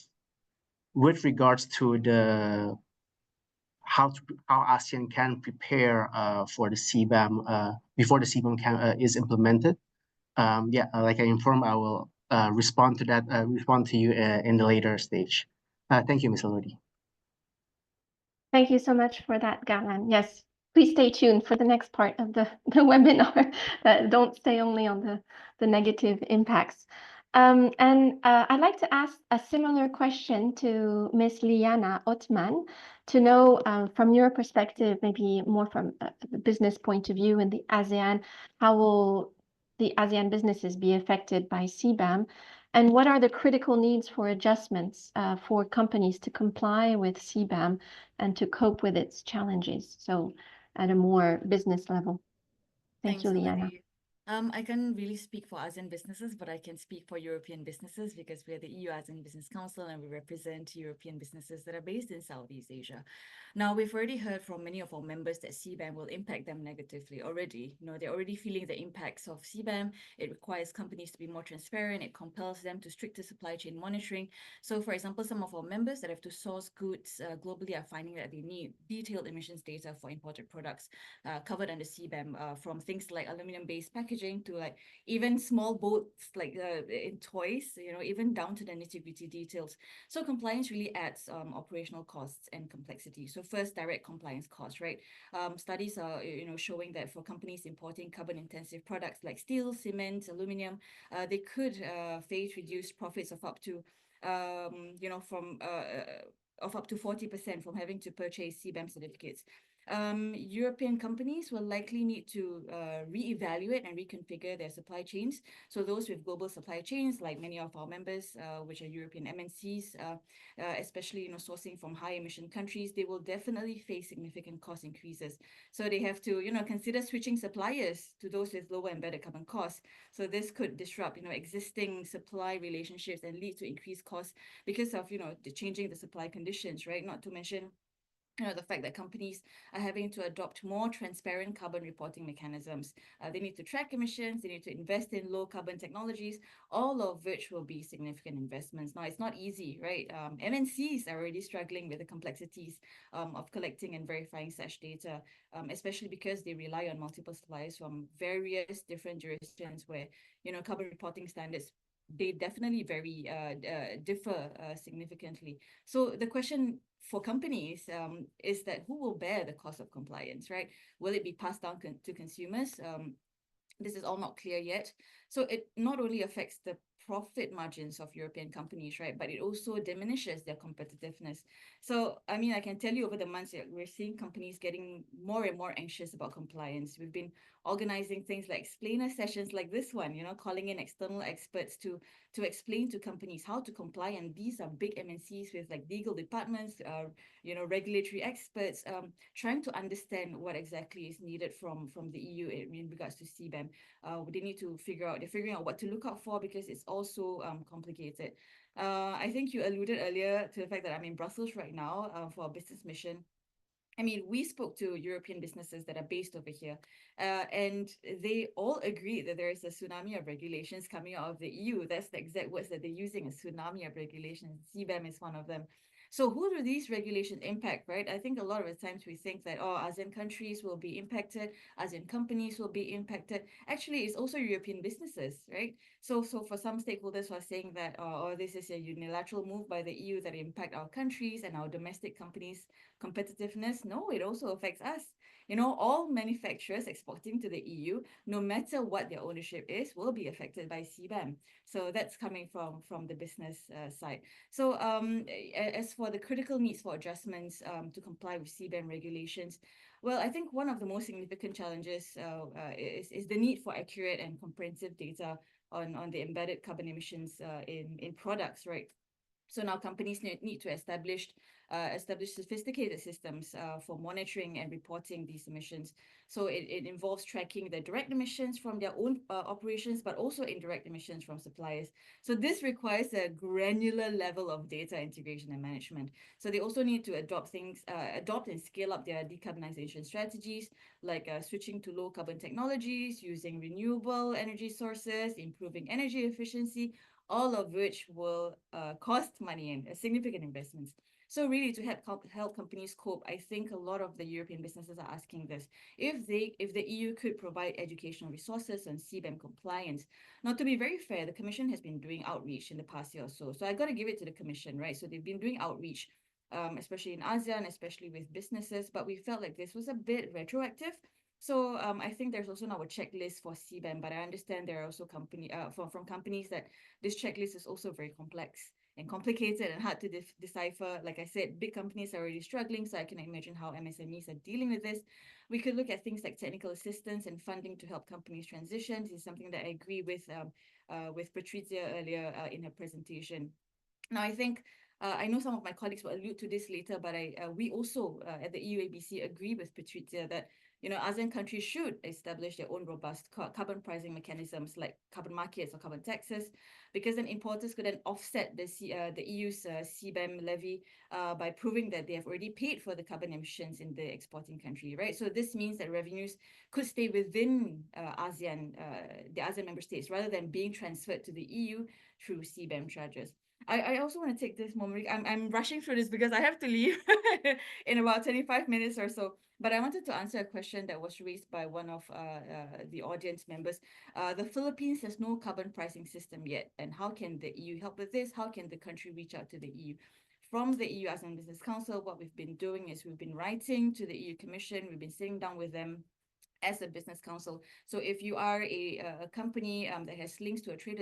E: With regards to the how ASEAN can prepare for the CBAM before the CBAM is implemented, like I informed, I will respond to you in the later stage. Thank you, Ms. Lodi.
A: Thank you so much for that, Galan. Yes, please stay tuned for the next part of the webinar. Don't stay only on the negative impacts. I'd like to ask a similar question to Ms. Liana Othman to know from your perspective, maybe more from the business point of view in the ASEAN, how will the ASEAN businesses be affected by CBAM? And what are the critical needs for adjustments for companies to comply with CBAM and to cope with its challenges? So at a more business level. Thank you, Liana.
F: I can't really speak for ASEAN businesses, but I can speak for European businesses because we are the EU ASEAN Business Council and we represent European businesses that are based in Southeast Asia. Now, we've already heard from many of our members that CBAM will impact them negatively already. You know, they're already feeling the impacts of CBAM. It requires companies to be more transparent. It compels them to stricter supply chain monitoring. So, for example, some of our members that have to source goods globally are finding that they need detailed emissions data for imported products covered under CBAM from things like aluminum-based packaging to like even small boats like in toys, you know, even down to the nitty-gritty details. So compliance really adds operational costs and complexity. So first, direct compliance costs, right? Studies are, you know, showing that for companies importing carbon-intensive products like steel, cement, aluminum, they could face reduced profits of up to, you know, of up to 40% from having to purchase CBAM certificates. European companies will likely need to reevaluate and reconfigure their supply chains. So those with global supply chains, like many of our members, which are European MNCs, especially, you know, sourcing from high emission countries, they will definitely face significant cost increases. So they have to, you know, consider switching suppliers to those with lower embedded carbon costs. So this could disrupt, you know, existing supply relationships and lead to increased costs because of, you know, the changing the supply conditions, right? Not to mention, you know, the fact that companies are having to adopt more transparent carbon reporting mechanisms. They need to track emissions, they need to invest in low carbon technologies, all of which will be significant investments. Now, it's not easy, right? MNCs are already struggling with the complexities of collecting and verifying such data, especially because they rely on multiple suppliers from various different jurisdictions where, you know, carbon reporting standards, they definitely differ significantly. So the question for companies is that who will bear the cost of compliance, right? Will it be passed down to consumers? This is all not clear yet. So it not only affects the profit margins of European companies, right, but it also diminishes their competitiveness. So, I mean, I can tell you over the months, we're seeing companies getting more and more anxious about compliance. We've been organizing things like explainer sessions like this one, you know, calling in external experts to explain to companies how to comply. And these are big MNCs with like legal departments, you know, regulatory experts, trying to understand what exactly is needed from the EU in regards to CBAM. They need to they're figuring out what to look out for because it's also complicated. I think you alluded earlier to the fact that I'm in Brussels right now for a business mission. I mean, we spoke to European businesses that are based over here, and they all agree that there is a tsunami of regulations coming out of the EU. That's the exact words that they're using, a tsunami of regulations. CBAM is one of them. So who do these regulations impact, right? I think a lot of the times we think that, oh, ASEAN countries will be impacted, ASEAN companies will be impacted. Actually, it's also European businesses, right? So for some stakeholders who are saying that, oh, this is a unilateral move by the EU that impact our countries and our domestic companies' competitiveness. No, it also affects us. You know, all manufacturers exporting to the EU, no matter what their ownership is, will be affected by CBAM. So that's coming from the business side. So as for the critical needs for adjustments to comply with CBAM regulations, well, I think one of the most significant challenges is the need for accurate and comprehensive data on the embedded carbon emissions in products, right? So now companies need to establish sophisticated systems for monitoring and reporting these emissions. So it involves tracking the direct emissions from their own operations, but also indirect emissions from suppliers. So this requires a granular level of data integration and management. So they also need to adopt and scale up their decarbonization strategies, like switching to low carbon technologies, using renewable energy sources, improving energy efficiency, all of which will cost money and significant investments. So really, to help companies cope, I think a lot of the European businesses are asking this: if the EU could provide educational resources on CBAM compliance. Now, to be very fair, the Commission has been doing outreach in the past year or so. So I got to give it to the Commission, right? So they've been doing outreach, especially in ASEAN, especially with businesses. But we felt like this was a bit retroactive. So I think there's also now a checklist for CBAM, but I understand there are also from companies that this checklist is also very complex and complicated and hard to decipher. Like I said, big companies are already struggling, so I can imagine how MSMEs are dealing with this. We could look at things like technical assistance and funding to help companies transition. This is something that I agree with Patrizia earlier in her presentation. Now, I think I know some of my colleagues will allude to this later, but we also at the EU ABC agree with Patrizia that ASEAN countries should establish their own robust carbon pricing mechanisms like carbon markets or carbon taxes, because then importers could then offset the EU's CBAM levy by proving that they have already paid for the carbon emissions in the exporting country, right? So this means that revenues could stay within the ASEAN member states, rather than being transferred to the EU through CBAM charges. I also want to take this moment. I'm rushing through this because I have to leave in about 25 minutes or so. But I wanted to answer a question that was raised by one of the audience members. The Philippines has no carbon pricing system yet. And how can the EU help with this? How can the country reach out to the EU? From the EU ASEAN Business Council, what we've been doing is we've been writing to the EU Commission. We've been sitting down with them as a business council. So if you are a company that has links to a trade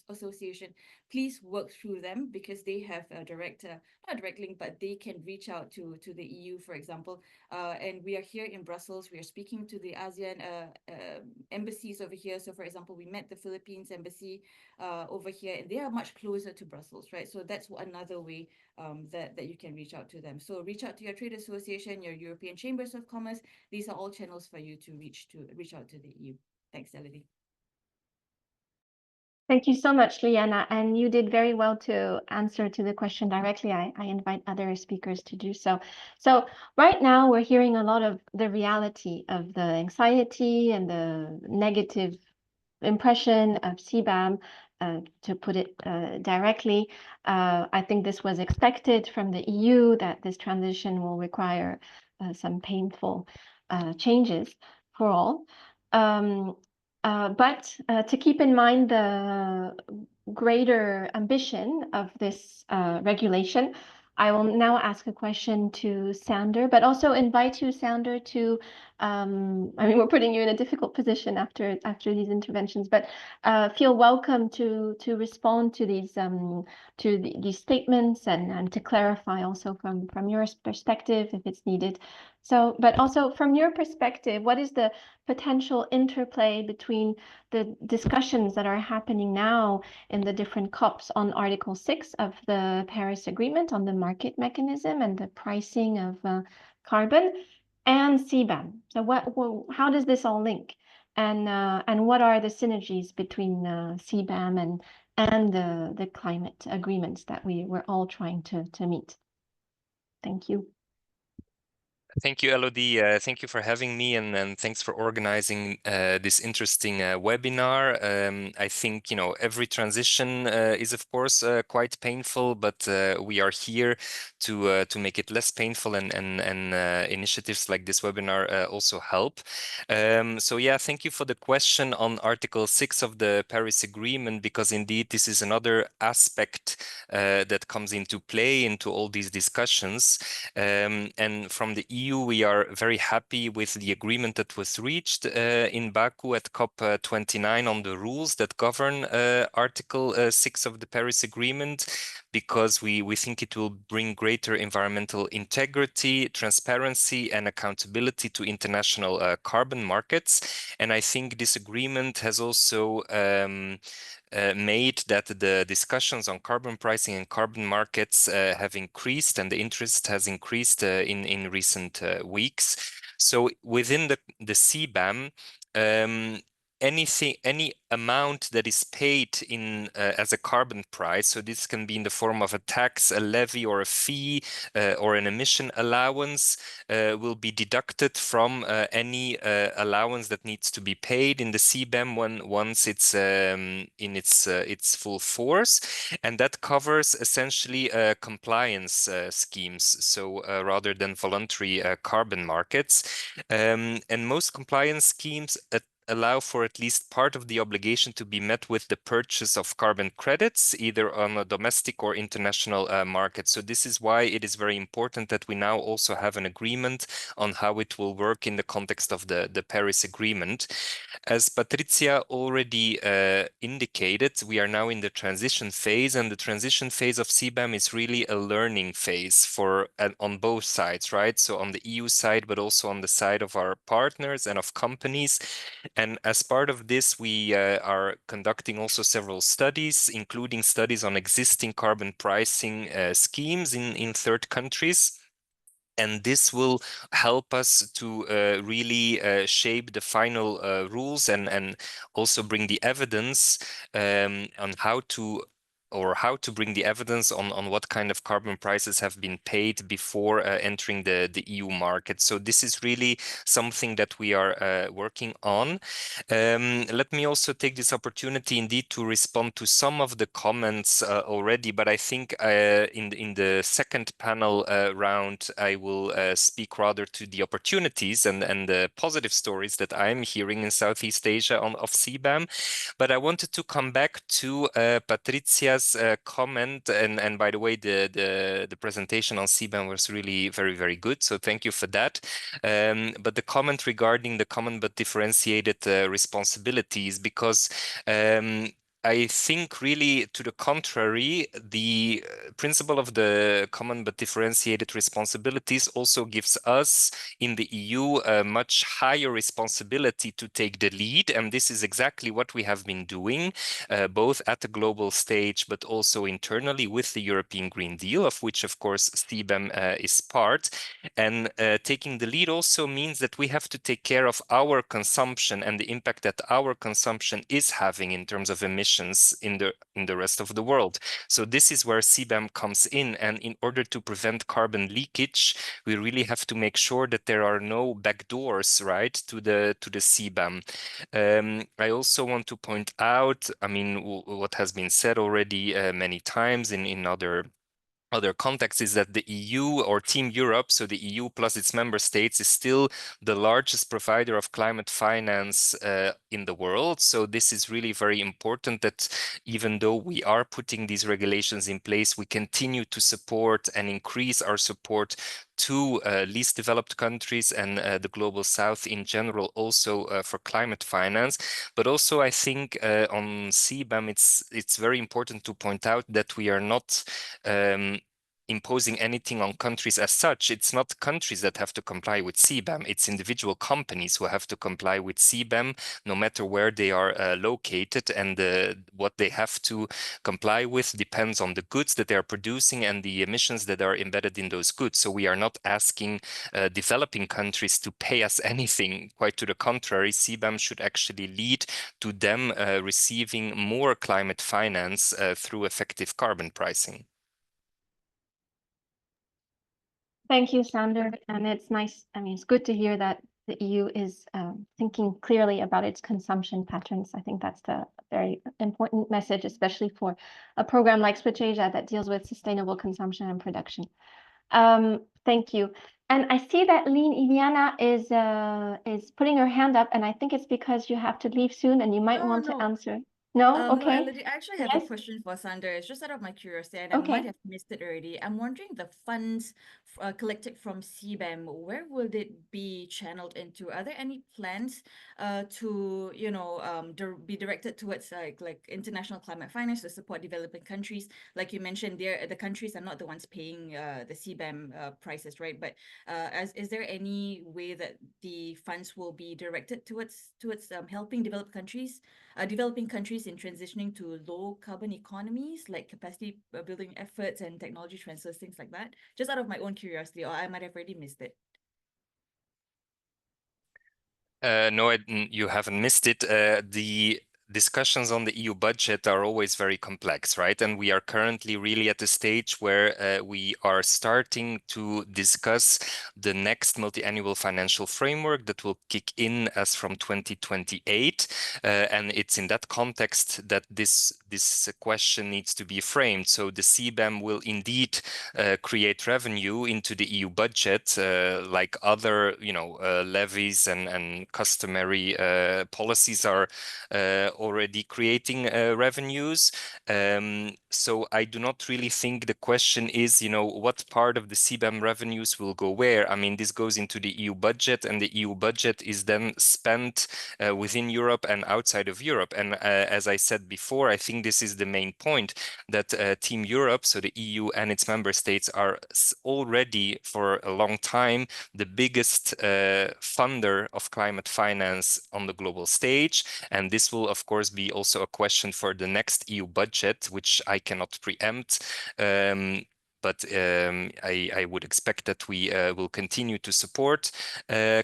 F: association, please work through them, because they have a not a direct link, but they can reach out to the EU, for example. And we are here in Brussels. We are speaking to the ASEAN embassies over here. So for example, we met the Philippines embassy over here, and they are much closer to Brussels, right? So that's another way that you can reach out to them. So reach out to your trade association, your European Chambers of Commerce. These are all channels for you to reach out to the EU. Thanks, Elodie.
A: Thank you so much, Liana. And you did very well to answer to the question directly. I invite other speakers to do so. So right now we're hearing a lot of the reality of the anxiety and the negative impression of CBAM, to put it directly. I think this was expected from the EU, that this transition will require some painful changes for all. But to keep in mind the greater ambition of this regulation, I will now ask a question to Sander, but also invite you, Sander, to, I mean, we're putting you in a difficult position after these interventions, but feel welcome to respond to these these statements, and to clarify also from your perspective if it's needed. So, but also from your perspective, what is the potential interplay between the discussions that are happening now in the different COPs on Article 6 of the Paris Agreement on the market mechanism and the pricing of carbon, and CBAM? So how does this all link? And what are the synergies between CBAM and the climate agreements that we're all trying to meet? Thank you.
G: Thank you, Elodie. Thank you for having me, and thanks for organizing this interesting webinar. I think, every transition is, of course, quite painful, but we are here to make it less painful, and initiatives like this webinar also help. So yeah, thank you for the question on Article 6 of the Paris Agreement, because indeed this is another aspect that comes into play into all these discussions. And from the EU, we are very happy with the agreement that was reached in Baku at COP29 on the rules that govern Article 6 of the Paris Agreement, because we think it will bring greater environmental integrity, transparency, and accountability to international carbon markets. And I think this agreement has also made that the discussions on carbon pricing and carbon markets have increased, and the interest has increased in recent weeks. So within the CBAM, any amount that is paid in as a carbon price, so this can be in the form of a tax, a levy, or a fee, or an emission allowance, will be deducted from any allowance that needs to be paid in the CBAM once it's in its full force, and that covers essentially compliance schemes, so rather than voluntary carbon markets, and most compliance schemes allow for at least part of the obligation to be met with the purchase of carbon credits, either on a domestic or international market. So this is why it is very important that we now also have an agreement on how it will work in the context of the Paris Agreement. As Patricia already indicated, we are now in the transition phase, and the transition phase of CBAM is really a learning phase on both sides, right? So on the EU side, but also on the side of our partners and of companies. And as part of this, we are conducting also several studies, including studies on existing carbon pricing schemes in third countries. And this will help us to really shape the final rules, and also bring the evidence on how to bring the evidence on what kind of carbon prices have been paid before entering the EU market. So this is really something that we are working on. Let me also take this opportunity indeed to respond to some of the comments already, but I think in the second panel round, I will speak rather to the opportunities and the positive stories that I'm hearing in Southeast Asia of CBAM. But I wanted to come back to Patricia's comment, and by the way, the presentation on CBAM was really very, very good, so thank you for that. But the comment regarding the common but differentiated responsibilities, because I think really to the contrary, the principle of the common but differentiated responsibilities also gives us in the EU a much higher responsibility to take the lead. And this is exactly what we have been doing, both at the global stage, but also internally with the European Green Deal, of which, of course, CBAM is part. And taking the lead also means that we have to take care of our consumption and the impact that our consumption is having in terms of emissions in the rest of the world. So this is where CBAM comes in, and in order to prevent carbon leakage, we really have to make sure that there are no backdoors, right, to the CBAM. I also want to point out, I mean, what has been said already many times in other contexts, is that the EU, or Team Europe, so the EU plus its member states, is still the largest provider of climate finance in the world. So this is really very important, that even though we are putting these regulations in place, we continue to support and increase our support to least developed countries and the global south in general, also for climate finance. But also, I think on CBAM, it's very important to point out that we are not imposing anything on countries as such. It's not countries that have to comply with CBAM. It's individual companies who have to comply with CBAM, no matter where they are located. And what they have to comply with depends on the goods that they are producing and the emissions that are embedded in those goods. So we are not asking developing countries to pay us anything. Quite to the contrary, CBAM should actually lead to them receiving more climate finance through effective carbon pricing.
A: Thank you, Sander. And it's nice. I mean, it's good to hear that the EU is thinking clearly about its consumption patterns. I think that's the very important message, especially for a program like Switch Asia that deals with sustainable consumption and production. Thank you. And I see that Iliana is putting her hand up, and I think it's because you have to leave soon and you might want to answer. No? Okay.
F: No, Elodie, I actually have a question for Sander. It's just out of my curiosity, and I might have missed it already. I'm wondering the funds collected from CBAM, where will it be channeled into? Are there any plans to, you know, be directed towards like international climate finance to support developing countries? Like you mentioned, the countries are not the ones paying the CBAM prices, right? But is there any way that the funds will be directed towards helping developing countries in transitioning to low carbon economies, like capacity building efforts and technology transfers, things like that? Just out of my own curiosity, or I might have already missed it.
G: No, you haven't missed it. The discussions on the EU budget are always very complex, right? And we are currently really at the stage where we are starting to discuss the next multi-annual financial framework that will kick in as from 2028. And it's in that context that this question needs to be framed. So the CBAM will indeed create revenue into the EU budget, like other, you know, levies and customary policies are already creating revenues. So I do not really think the question is, you know, what part of the CBAM revenues will go where. I mean, this goes into the EU budget, and the EU budget is then spent within Europe and outside of Europe. And as I said before, I think this is the main point, that Team Europe, so the EU and its member states, are already for a long time the biggest funder of climate finance on the global stage. And this will, of course, be also a question for the next EU budget, which I cannot preempt. But I would expect that we will continue to support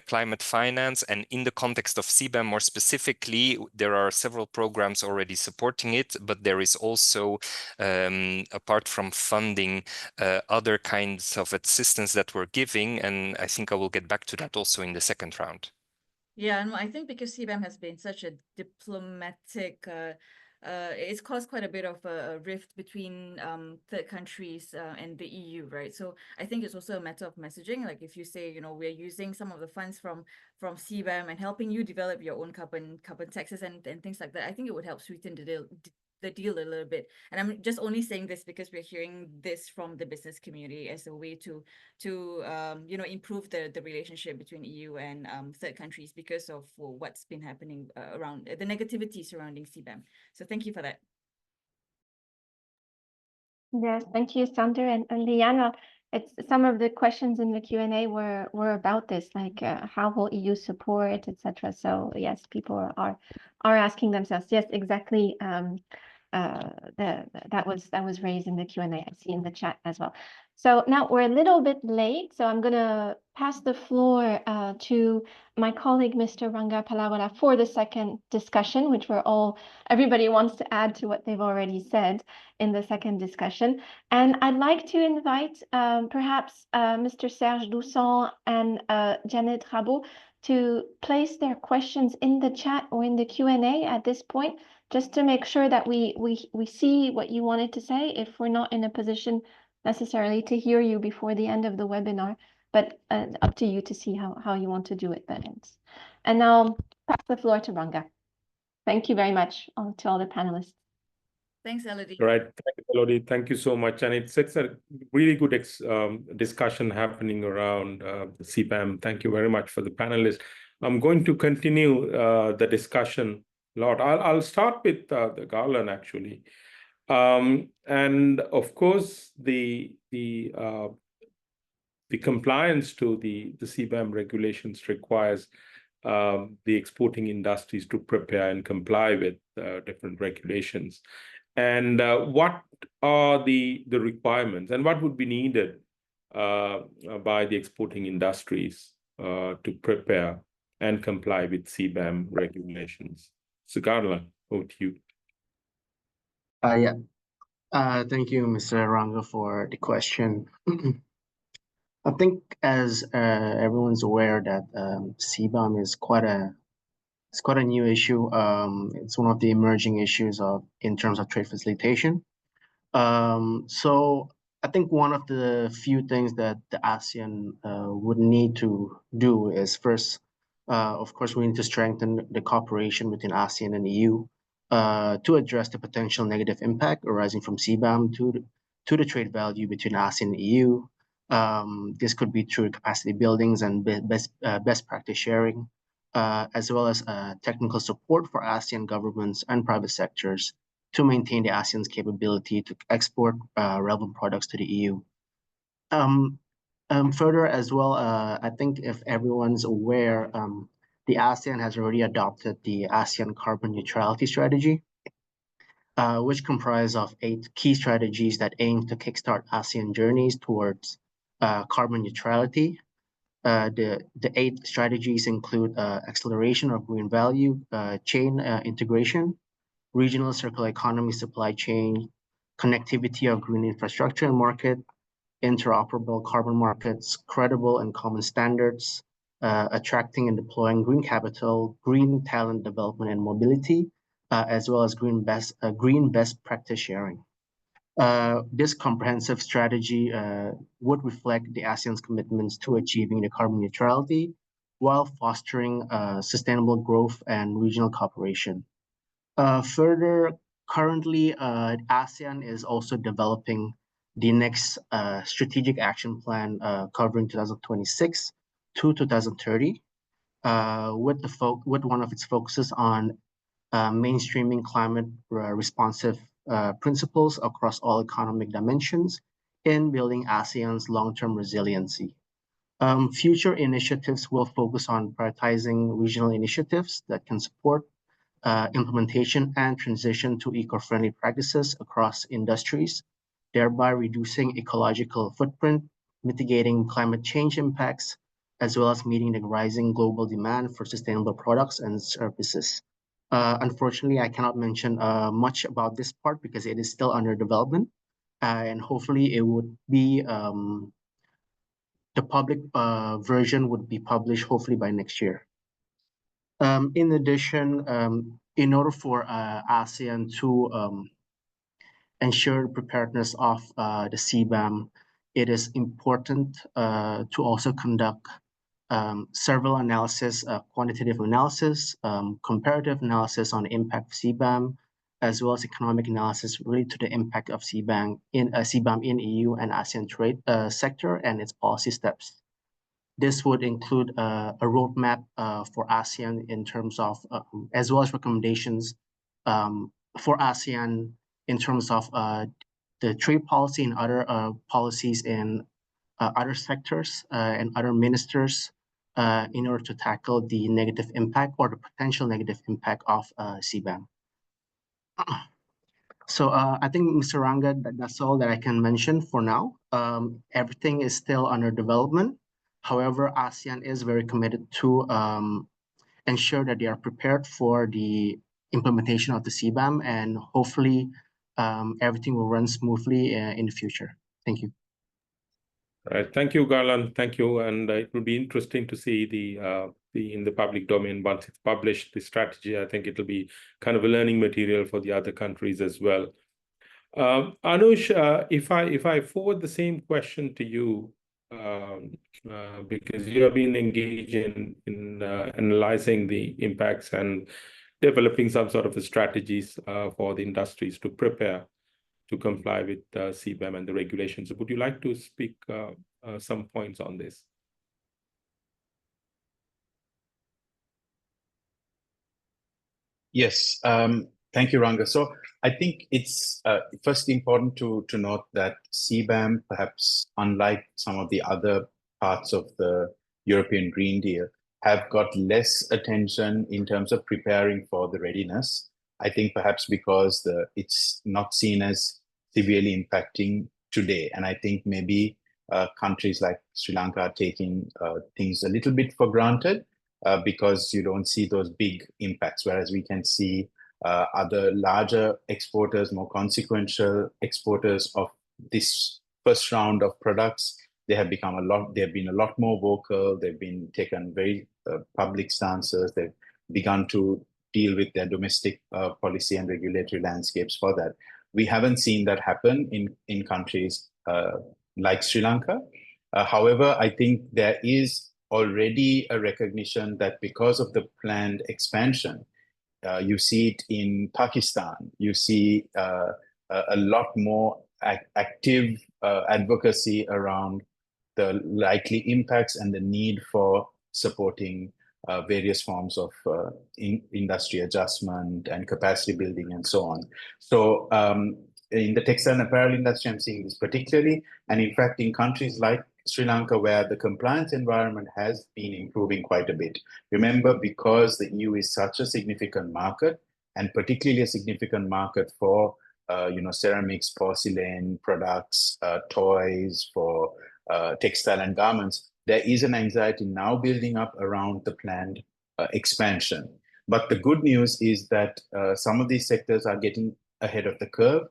G: climate finance. And in the context of CBAM more specifically, there are several programs already supporting it, but there is also, apart from funding, other kinds of assistance that we're giving. And I think I will get back to that also in the second round.
F: Yeah, and I think because CBAM has been such a diplomatic it's caused quite a bit of a rift between third countries and the EU, right? So I think it's also a matter of messaging. Like if you say, you know, we're using some of the funds from CBAM and helping you develop your own carbon taxes and things like that, I think it would help sweeten the deal a little bit. And I'm just only saying this because we're hearing this from the business community as a way to you know, improve the relationship between EU and third countries because of what's been happening around the negativity surrounding CBAM. So thank you for that.
A: Yes, thank you, Sander and Liana. It's some of the questions in the Q&A were about this, like how will EU support, etc. So yes, people are asking themselves. Yes, exactly. That was raised in the Q&A. I see in the chat as well. So now we're a little bit late, so I'm gonna pass the floor to my colleague, Mr. Ranga Palawala, for the second discussion, which everybody wants to add to what they've already said in the second discussion. And I'd like to invite perhaps Mr. Serge Doussan and Janet Rabot to place their questions in the chat or in the Q&A at this point, just to make sure that we see what you wanted to say if we're not in a position necessarily to hear you before the end of the webinar, but up to you to see how you want to do it then. And now pass the floor to Ranga. Thank you very much to all the panelists.
F: Thanks, Elodie.
H: Right. Thank you, Elodie. Thank you so much. And it's a really good discussion happening around the CBAM. Thank you very much for the panelists. I'm going to continue the discussion a lot. I'll start with the Garland, actually. And of course, the compliance to the CBAM regulations requires the exporting industries to prepare and comply with different regulations. And what are the requirements and what would be needed by the exporting industries to prepare and comply with CBAM regulations? So Carla, over to you.
E: Yeah. Thank you, Mr. Ranga, for the question. I think as everyone's aware that CBAM is quite a new issue. It's one of the emerging issues in terms of trade facilitation. So I think one of the few things that the ASEAN would need to do is first, of course, we need to strengthen the cooperation between ASEAN and EU to address the potential negative impact arising from CBAM to the trade value between ASEAN and EU. This could be through capacity buildings and best practice sharing, as well as technical support for ASEAN governments and private sectors to maintain the ASEAN's capability to export relevant products to the EU. Further as well, I think if everyone's aware, the ASEAN has already adopted the ASEAN carbon neutrality strategy, which comprise of 8 key strategies that aim to kickstart ASEAN journeys towards carbon neutrality. The 8 strategies include acceleration of green value chain integration, regional circular economy supply chain, connectivity of green infrastructure and market, interoperable carbon markets, credible and common standards, attracting and deploying green capital, green talent development and mobility, as well as green best practice sharing. This comprehensive strategy would reflect the ASEAN's commitments to achieving the carbon neutrality while fostering sustainable growth and regional cooperation. Further, currently, ASEAN is also developing the next strategic action plan covering 2026 to 2030, with one of its focuses on mainstreaming climate responsive principles across all economic dimensions in building ASEAN's long-term resiliency. Future initiatives will focus on prioritizing regional initiatives that can support implementation and transition to eco-friendly practices across industries, thereby reducing ecological footprint, mitigating climate change impacts, as well as meeting the rising global demand for sustainable products and services. Unfortunately, I cannot mention much about this part because it is still under development, and hopefully it would be the public version would be published hopefully by next year. In addition, in order for ASEAN to ensure preparedness of the CBAM, it is important to also conduct several analysis, quantitative analysis, comparative analysis on the impact of CBAM, as well as economic analysis related to the impact of CBAM in EU and ASEAN trade sector and its policy steps. This would include a roadmap for ASEAN in terms of, as well as recommendations for ASEAN in terms of the trade policy and other policies in other sectors and other ministers in order to tackle the negative impact or the potential negative impact of CBAM. So I think, Mr. Ranga, that's all that I can mention for now. Everything is still under development. However, ASEAN is very committed to ensure that they are prepared for the implementation of the CBAM, and hopefully everything will run smoothly in the future. Thank you.
H: All right, thank you, Garland. Thank you, and it will be interesting to see the in the public domain once it's published. The strategy, I think, it will be kind of a learning material for the other countries as well. Anush, if I forward the same question to you, because you have been engaged in analyzing the impacts and developing some sort of strategies for the industries to prepare to comply with CBAM and the regulations. Would you like to speak some points on this?
D: Yes, thank you, Ranga. So I think it's first important to note that CBAM, perhaps unlike some of the other parts of the European Green Deal, have got less attention in terms of preparing for the readiness. I think perhaps because it's not seen as severely impacting today. And I think maybe countries like Sri Lanka are taking things a little bit for granted because you don't see those big impacts, whereas we can see other larger exporters, more consequential exporters of this first round of products they have become they've been a lot more vocal. They've been taken very public stances. They've begun to deal with their domestic policy and regulatory landscapes for that. We haven't seen that happen in countries like Sri Lanka. However, I think there is already a recognition that because of the planned expansion, you see it in Pakistan, you see a lot more active advocacy around the likely impacts and the need for supporting various forms of industry adjustment and capacity building and so on. So in the textile and apparel industry, I'm seeing this particularly, and in fact, in countries like Sri Lanka, where the compliance environment has been improving quite a bit. Remember, because the EU is such a significant market, and particularly a significant market for ceramics, porcelain products, toys, for textile and garments, there is an anxiety now building up around the planned expansion. But the good news is that some of these sectors are getting ahead of the curve.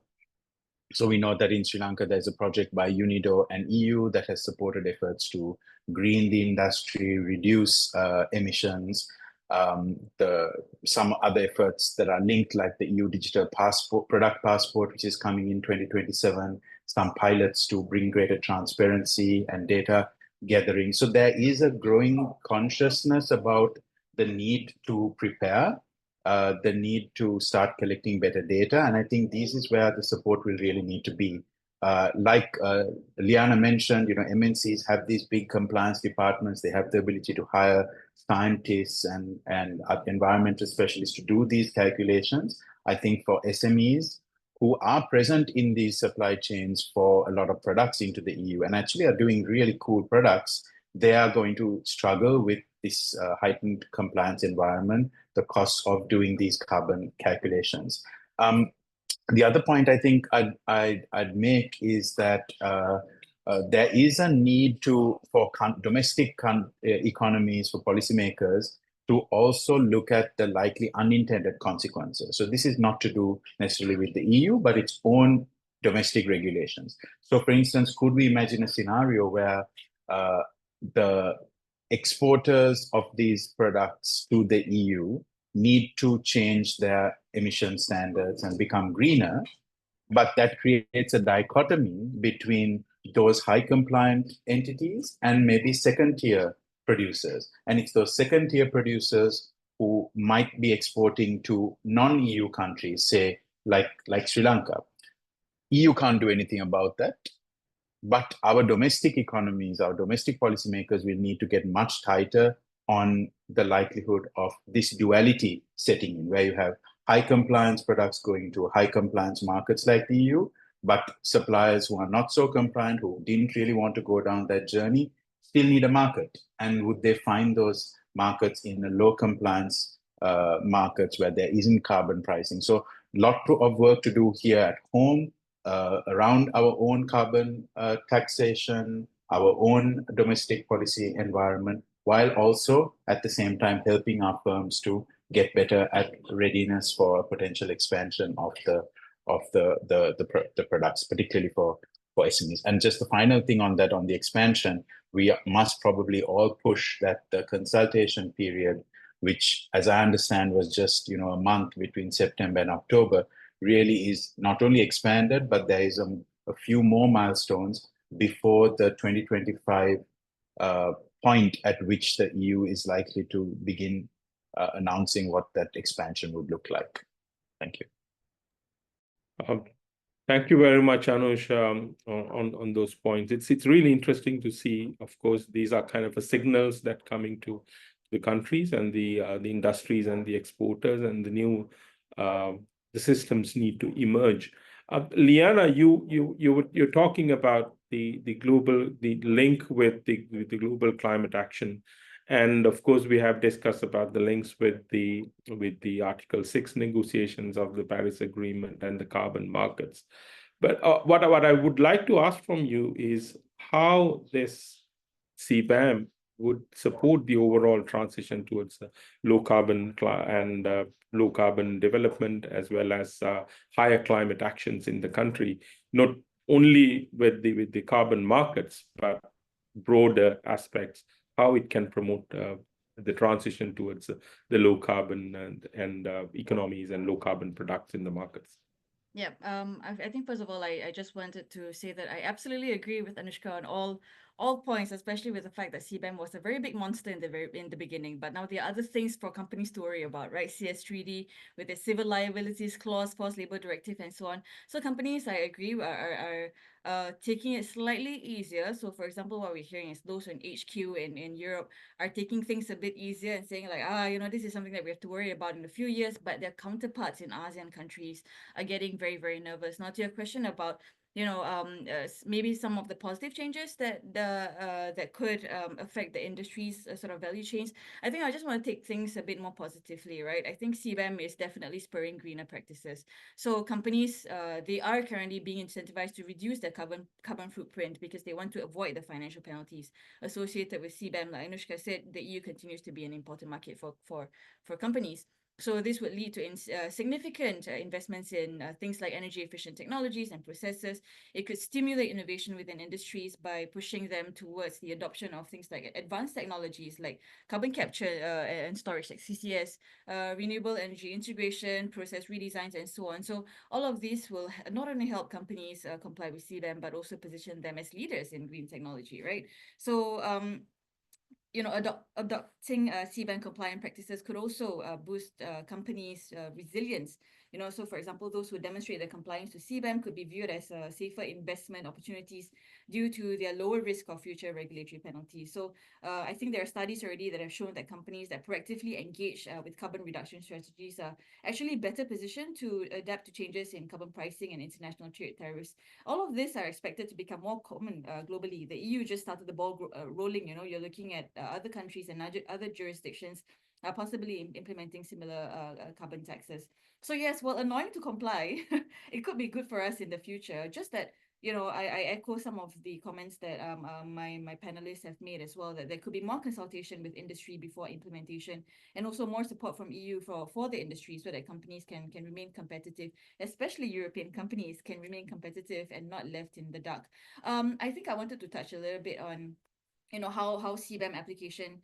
D: So we know that in Sri Lanka, there's a project by UNIDO and EU that has supported efforts to green the industry, reduce emissions. Some other efforts that are linked, like the EU Digital Passport, Product Passport, which is coming in 2027, some pilots to bring greater transparency and data gathering. So there is a growing consciousnness about the need to prepare, the need to start collecting better data. And I think this is where the support will really need to be. Like Liana mentioned, MNCs have these big compliance departments. They have the ability to hire scientists and environmental specialists to do these calculations. I think for SMEs who are present in these supply chains for a lot of products into the EU and actually are doing really cool products, they are going to struggle with this heightened compliance environment, the costs of doing these carbon calculations. The other point I think I'd make is that there is a need for domestic economies, for policymakers, to also look at the likely unintended consequences. So this is not to do necessarily with the EU, but its own domestic regulations. So for instance, could we imagine a scenario where the exporters of these products to the EU need to change their emission standards and become greener, but that creates a dichotomy between those high compliant entities and maybe second-tier producers. And it's those second-tier producers who might be exporting to non-EU countries, say like Sri Lanka. EU can't do anything about that. But our domestic economies, our domestic policymakers will need to get much tighter on the likelihood of this duality setting in, where you have high compliance products going to high compliance markets like the EU, but suppliers who are not so compliant, who didn't really want to go down that journey, still need a market. And would they find those markets in the low compliance markets where there isn't carbon pricing? So a lot of work to do here at home, around our own carbon taxation, our own domestic policy environment, while also at the same time helping our firms to get better at readiness for a potential expansion of the products, particularly for SMEs. And just the final thing on that, on the expansion, we must probably all push that the consultation period, which, as I understand, was just a month between September and October, really is not only expanded, but there is a few more milestones before the 2025 point at which the EU is likely to begin announcing what that expansion would look like. Thank you.
H: Thank you very much, Anush, on those points. It's really interesting to see. Of course, these are kind of signals that coming to the countries and the industries and the exporters, and the new the systems need to emerge. Liana, you're talking about the link with the global climate action, and of course we have discussed about the links with the Article 6 negotiations of the Paris Agreement and the carbon markets. But what I would like to ask from you is how this CBAM would support the overall transition towards low carbon and low carbon development, as well as higher climate actions in the country, not only with the carbon markets, but broader aspects, how it can promote the transition towards the low carbon and economies and low carbon products in the markets.
F: Yeah, I think first of all, I just wanted to say that I absolutely agree with Anushka on all points, especially with the fact that CBAM was a very big monster in the beginning. But now there are other things for companies to worry about, right? CS Treaty with the civil liabilities clause, forced labor directive, and so on. So companies, I agree, are taking it slightly easier. So for example, what we're hearing is those in HQ in Europe are taking things a bit easier and saying like, this is something that we have to worry about in a few years, but their counterparts in ASEAN countries are getting very, very nervous. Now to your question about maybe some of the positive changes that could affect the industry's sort of value chains. I think I just want to take things a bit more positively, right? I think CBAM is definitely spurring greener practices. So companies, they are currently being incentivized to reduce their carbon footprint because they want to avoid the financial penalties associated with CBAM. Like Anushka said, the EU continues to be an important market for companies. So this would lead to significant investments in things like energy efficient technologies and processes. It could stimulate innovation within industries by pushing them towards the adoption of things like advanced technologies like carbon capture and storage like CCS, renewable energy integration, process redesigns, and so on. So all of these will not only help companies comply with CBAM, but also position them as leaders in green technology, right? So adopting CBAM compliant practices could also boost companies' resilience. So for example, those who demonstrate their compliance to CBAM could be viewed as safer investment opportunities due to their lower risk of future regulatory penalties. So I think there are studies already that have shown that companies that proactively engage with carbon reduction strategies are actually better positioned to adapt to changes in carbon pricing and international trade tariffs. All of this are expected to become more common globally. The EU just started the ball rolling. You're looking at other countries and other jurisdictions possibly implementing similar carbon taxes. So yes, well, annoying to comply, it could be good for us in the future. Just that, I echo some of the comments that my panelists have made as well, that there could be more consultation with industry before implementation, and also more support from EU for the industry so that companies can remain competitive, especially European companies can remain competitive and not left in the dark. I think I wanted to touch a little bit on how CBAM application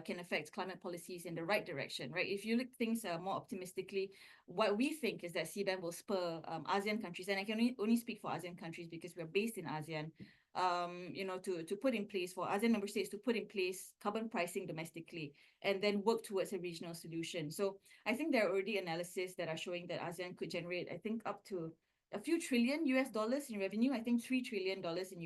F: can affect climate policies in the right direction, right? If you look things more optimistically, what we think is that CBAM will spur ASEAN countries, and I can only speak for ASEAN countries because we're based in ASEAN, to put in place, for ASEAN member states to put in place carbon pricing domestically and then work towards a regional solution. So I think there are already analyses that are showing that ASEAN could generate, I think, up to a few trillion US dollars in revenue. I think $3 trillion in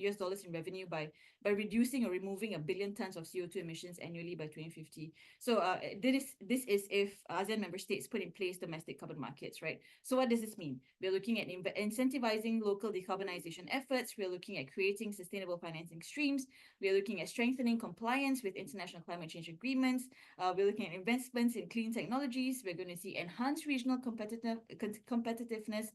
F: US dollars in revenue by reducing or removing 1 billion tons of CO2 emissions annually by 2050. So this is if ASEAN member states put in place domestic carbon markets, right? So what does this mean? We're looking at incentivizing local decarbonization efforts. We're looking at creating sustainable financing streams. We're looking at strengthening compliance with international climate change agreements. We're looking at investments in clean technologies. We're going to see enhanced regional competitiveness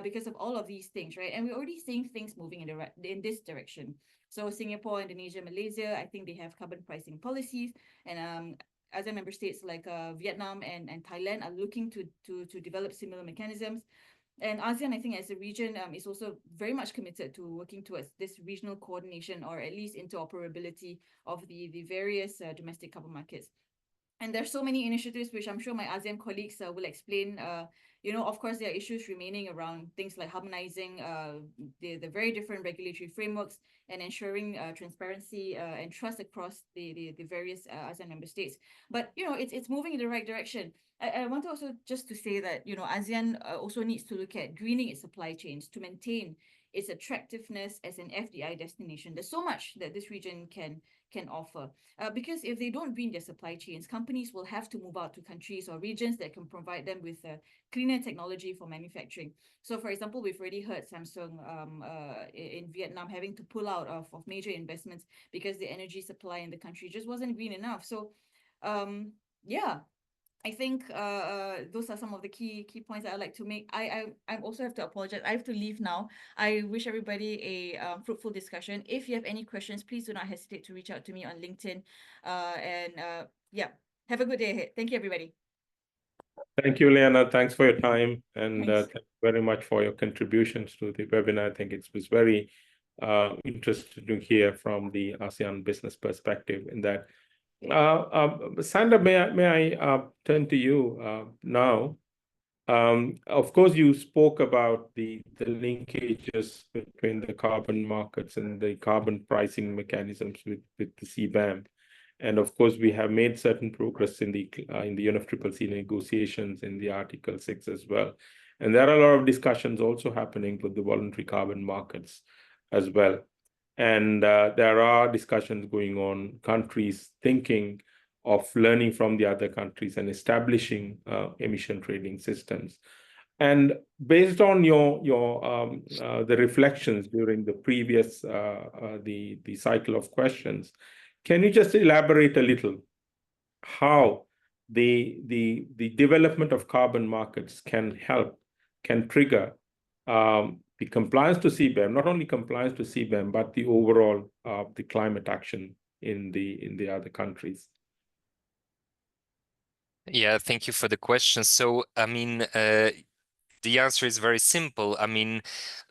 F: because of all of these things, right? And we're already seeing things moving in this direction. So Singapore, Indonesia, Malaysia, I think they have carbon pricing policies, and other member states like Vietnam and Thailand are looking to develop similar mechanisms. And ASEAN, I think, as a region, is also very much committed to working towards this regional coordination, or at least interoperability of the various domestic carbon markets. And there's so many initiatives which I'm sure my ASEAN colleagues will explain. Of course, there are issues remaining around things like harmonizing the very different regulatory frameworks and ensuring transparency and trust across the various ASEAN member states. But, it's moving in the right direction. I want to also just to say that, ASEAN also needs to look at greening its supply chains to maintain its attractiveness as an FDI destination. There's so much that this region can offer. Because if they don't green their supply chains, companies will have to move out to countries or regions that can provide them with cleaner technology for manufacturing. So for example, we've already heard Samsung in Vietnam having to pull out of major investments because the energy supply in the country just wasn't green enough. So yeah, I think those are some of the key points that I'd like to make. I also have to apologize. I have to leave now. I wish everybody a fruitful discussion. If you have any questions, please do not hesitate to reach out to me on LinkedIn. Yeah, have a good day ahead. Thank you, everybody.
H: Thank you, Liana. Thanks for your time, and thank you very much for your contributions to the webinar. I think it was very interested to hear from the ASEAN business perspective in that. Sandra, may I turn to you now? Of course, you spoke about the linkages between the carbon markets and the carbon pricing mechanisms with the CBAM. And of course, we have made certain progress in the UNFCCC negotiations in the Article 6 as well. And there are a lot of discussions also happening with the voluntary carbon markets as well. And there are discussions going on, countries thinking of learning from the other countries and establishing emission trading systems. And based on the reflections during the previous the cycle of questions, can you just elaborate a little how the development of carbon markets can trigger the compliance to CBAM, not only compliance to CBAM, but the overall the climate action in the other countries?
G: Yeah, thank you for the question. So, I mean, the answer is very simple. I mean,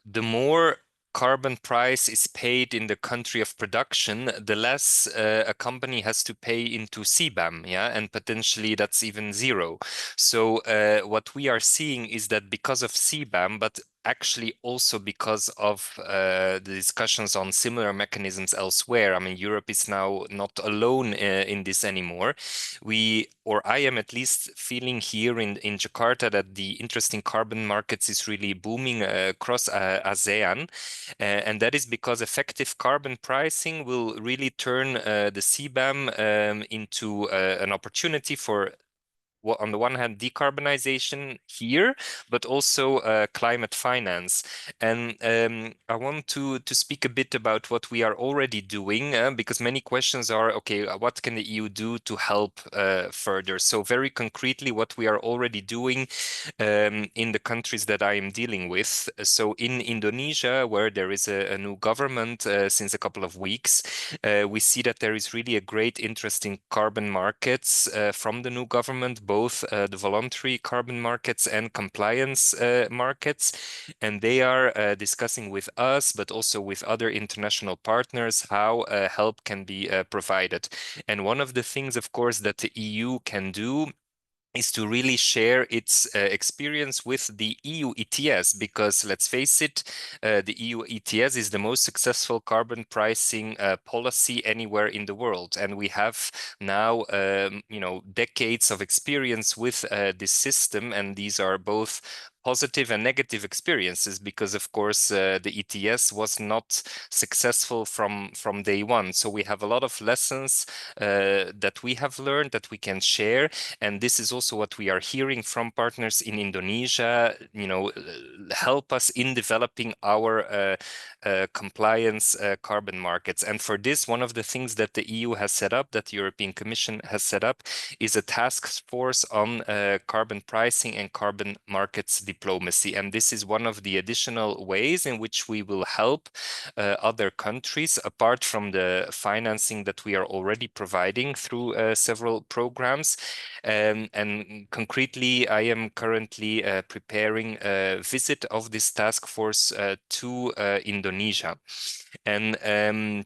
G: the more carbon price is paid in the country of production, the less a company has to pay into CBAM, yeah, and potentially that's even zero. So what we are seeing is that because of CBAM, but actually also because of the discussions on similar mechanisms elsewhere. I mean, Europe is now not alone in this anymore. I am at least feeling here in Jakarta that the interest in carbon markets is really booming across ASEAN. And that is because effective carbon pricing will really turn the CBAM into an opportunity for, on the one hand, decarbonization here, but also climate finance. And I want to speak a bit about what we are already doing, because many questions are, okay, what can the EU do to help further? So very concretely, what we are already doing in the countries that I am dealing with. So in Indonesia, where there is a new government since a couple of weeks, we see that there is really a great interest in carbon markets from the new government, both the voluntary carbon markets and compliance markets. And they are discussing with us, but also with other international partners, how help can be provided. And one of the things, of course, that the EU can do is to really share its experience with the EU ETS, because let's face it, the EU ETS is the most successful carbon pricing policy anywhere in the world. And we have now, decades of experience with this system, and these are both positive and negative experiences, because of course the ETS was not successful from day one. So we have a lot of lessons that we have learned that we can share, and this is also what we are hearing from partners in Indonesia. Help us in developing our compliance carbon markets. And for this, one of the things that the EU has set up, that the European Commission has set up, is a task force on carbon pricing and carbon markets diplomacy. And this is one of the additional ways in which we will help other countries, apart from the financing that we are already providing through several programs. And concretely, I am currently preparing a visit of this task force to Indonesia. And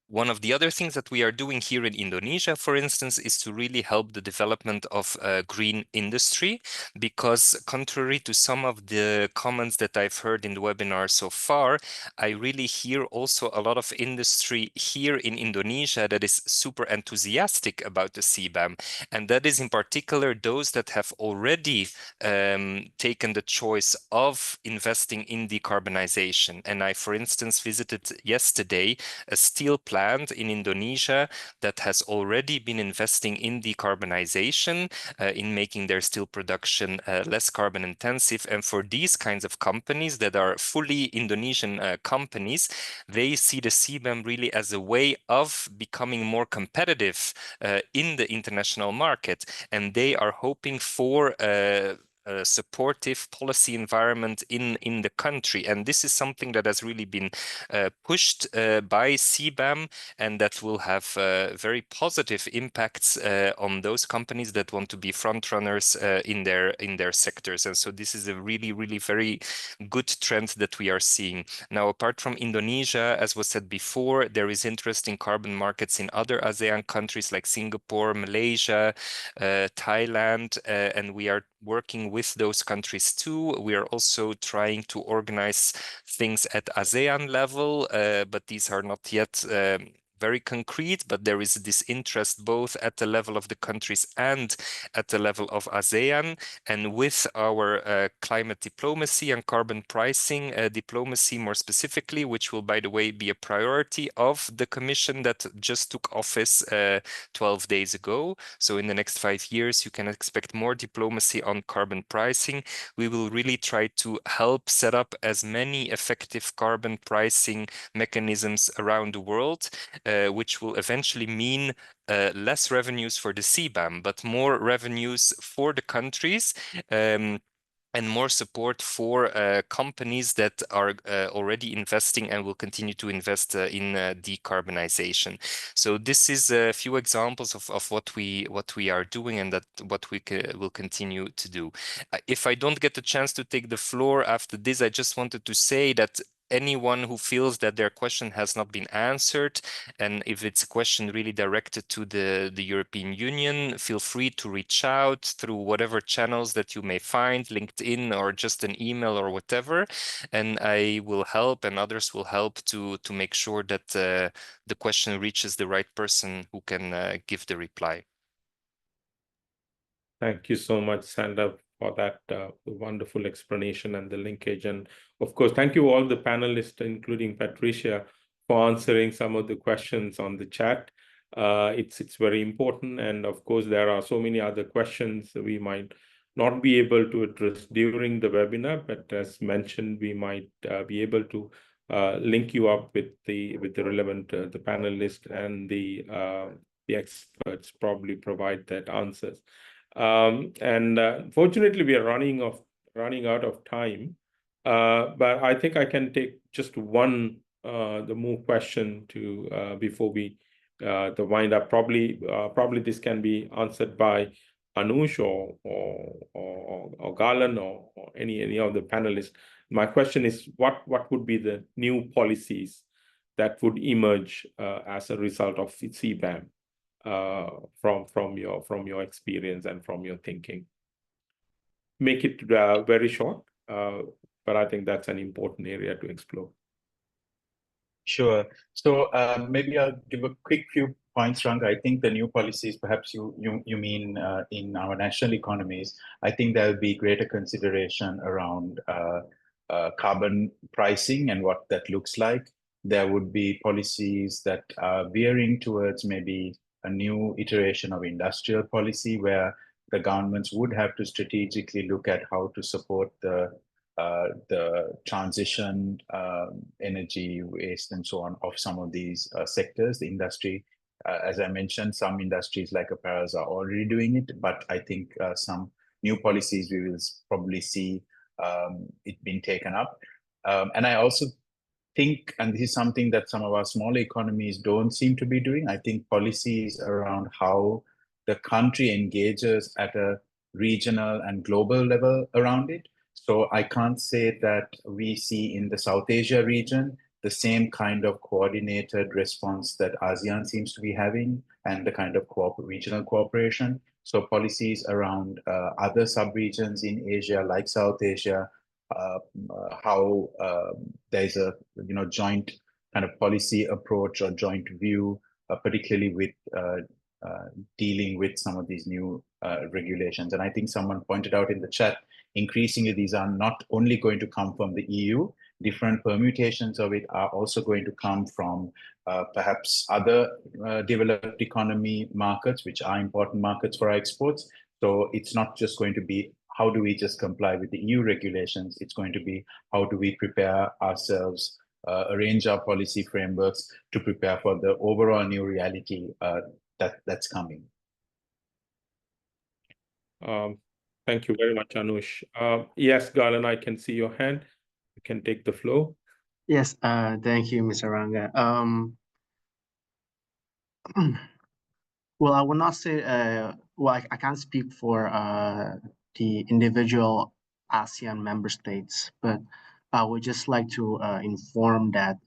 G: one of the other things that we are doing here in Indonesia, for instance, is to really help the development of green industry, because contrary to some of the comments that I've heard in the webinar so far, I really hear also a lot of industry here in Indonesia that is super enthusiastic about the CBAM. And that is in particular those that have already taken the choice of investing in decarbonization. And I, for instance, visited yesterday a steel plant in Indonesia that has already been investing in decarbonization, in making their steel production less carbon intensive. And for these kinds of companies that are fully Indonesian companies, they see the CBAM really as a way of becoming more competitive in the international market. And they are hoping for supportive policy environment in the country. And this is something that has really been pushed by CBAM, and that will have very positive impacts on those companies that want to be front runners in their sectors. And so this is a really very good trend that we are seeing. Now, apart from Indonesia, as was said before, there is interest in carbon markets in other ASEAN countries like Singapore, Malaysia, Thailand, and we are working with those countries too. We are also trying to organize things at ASEAN level, but these are not yet very concrete, but there is this interest both at the level of the countries and at the level of ASEAN. And with our climate diplomacy and carbon pricing diplomacy more specifically, which will, by the way, be a priority of the Commission that just took office 12 days ago. So in the next 5 years, you can expect more diplomacy on carbon pricing. We will really try to help set up as many effective carbon pricing mechanisms around the world, which will eventually mean less revenues for the CBAM, but more revenues for the countries. And more support for companies that are already investing and will continue to invest in decarbonization. So this is a few examples of what we are doing, and that what we will continue to do. If I don't get the chance to take the floor after this, I just wanted to say that anyone who feels that their question has not been answered, and if it's a question really directed to the European Union, feel free to reach out through whatever channels that you may find, LinkedIn or just an email or whatever, and I will help and others will help to make sure that the question reaches the right person who can give the reply.
H: Thank you so much, Sander, for that wonderful explanation and the linkage. And of course, thank you all the panelists, including Patricia, for answering some of the questions on the chat. It's very important. And of course, there are so many other questions that we might not be able to address during the webinar, but as mentioned, we might be able to link you up with the relevant the panelists, and the experts probably provide that answers. Fortunately, we are running out of time, but I think I can take just one the more question to before we the wind up. Probably this can be answered by Anush or Garland or any of the panelists. My question is, what would be the new policies that would emerge as a result of CBAM? From your experience and from your thinking. Make it very short, but I think that's an important area to explore.
D: Sure. So maybe I'll give a quick few points, Ranga. I think the new policies, perhaps you mean in our national economies, I think there will be greater consideration around carbon pricing and what that looks like. There would be policies that are veering towards maybe a new iteration of industrial policy, where the governments would have to strategically look at how to support the transition, energy waste, and so on of some of these sectors. The industry, as I mentioned, some industries like apparel are already doing it, but I think some new policies we will probably see it being taken up. And I also think, and this is something that some of our smaller economies don't seem to be doing, I think policies around how the country engages at a regional and global level around it. So I can't say that we see in the South Asia region the same kind of coordinated response that ASEAN seems to be having, and the kind of regional cooperation. So policies around other sub-regions in Asia, like South Asia, how there's a joint kind of policy approach or joint view, particularly with dealing with some of these new regulations. And I think someone pointed out in the chat, increasingly these are not only going to come from the EU, different permutations of it are also going to come from perhaps other developed economy markets, which are important markets for our exports. So it's not just going to be how do we just comply with the EU regulations, it's going to be how do we prepare ourselves, arrange our policy frameworks to prepare for the overall new reality that's coming.
H: Thank you very much, Anush. Yes, Galan, I can see your hand. You can take the floor.
E: Yes, thank you, Mr. Ranga. Well, I will not say, well, I can't speak for the individual ASEAN member states, but I would just like to inform that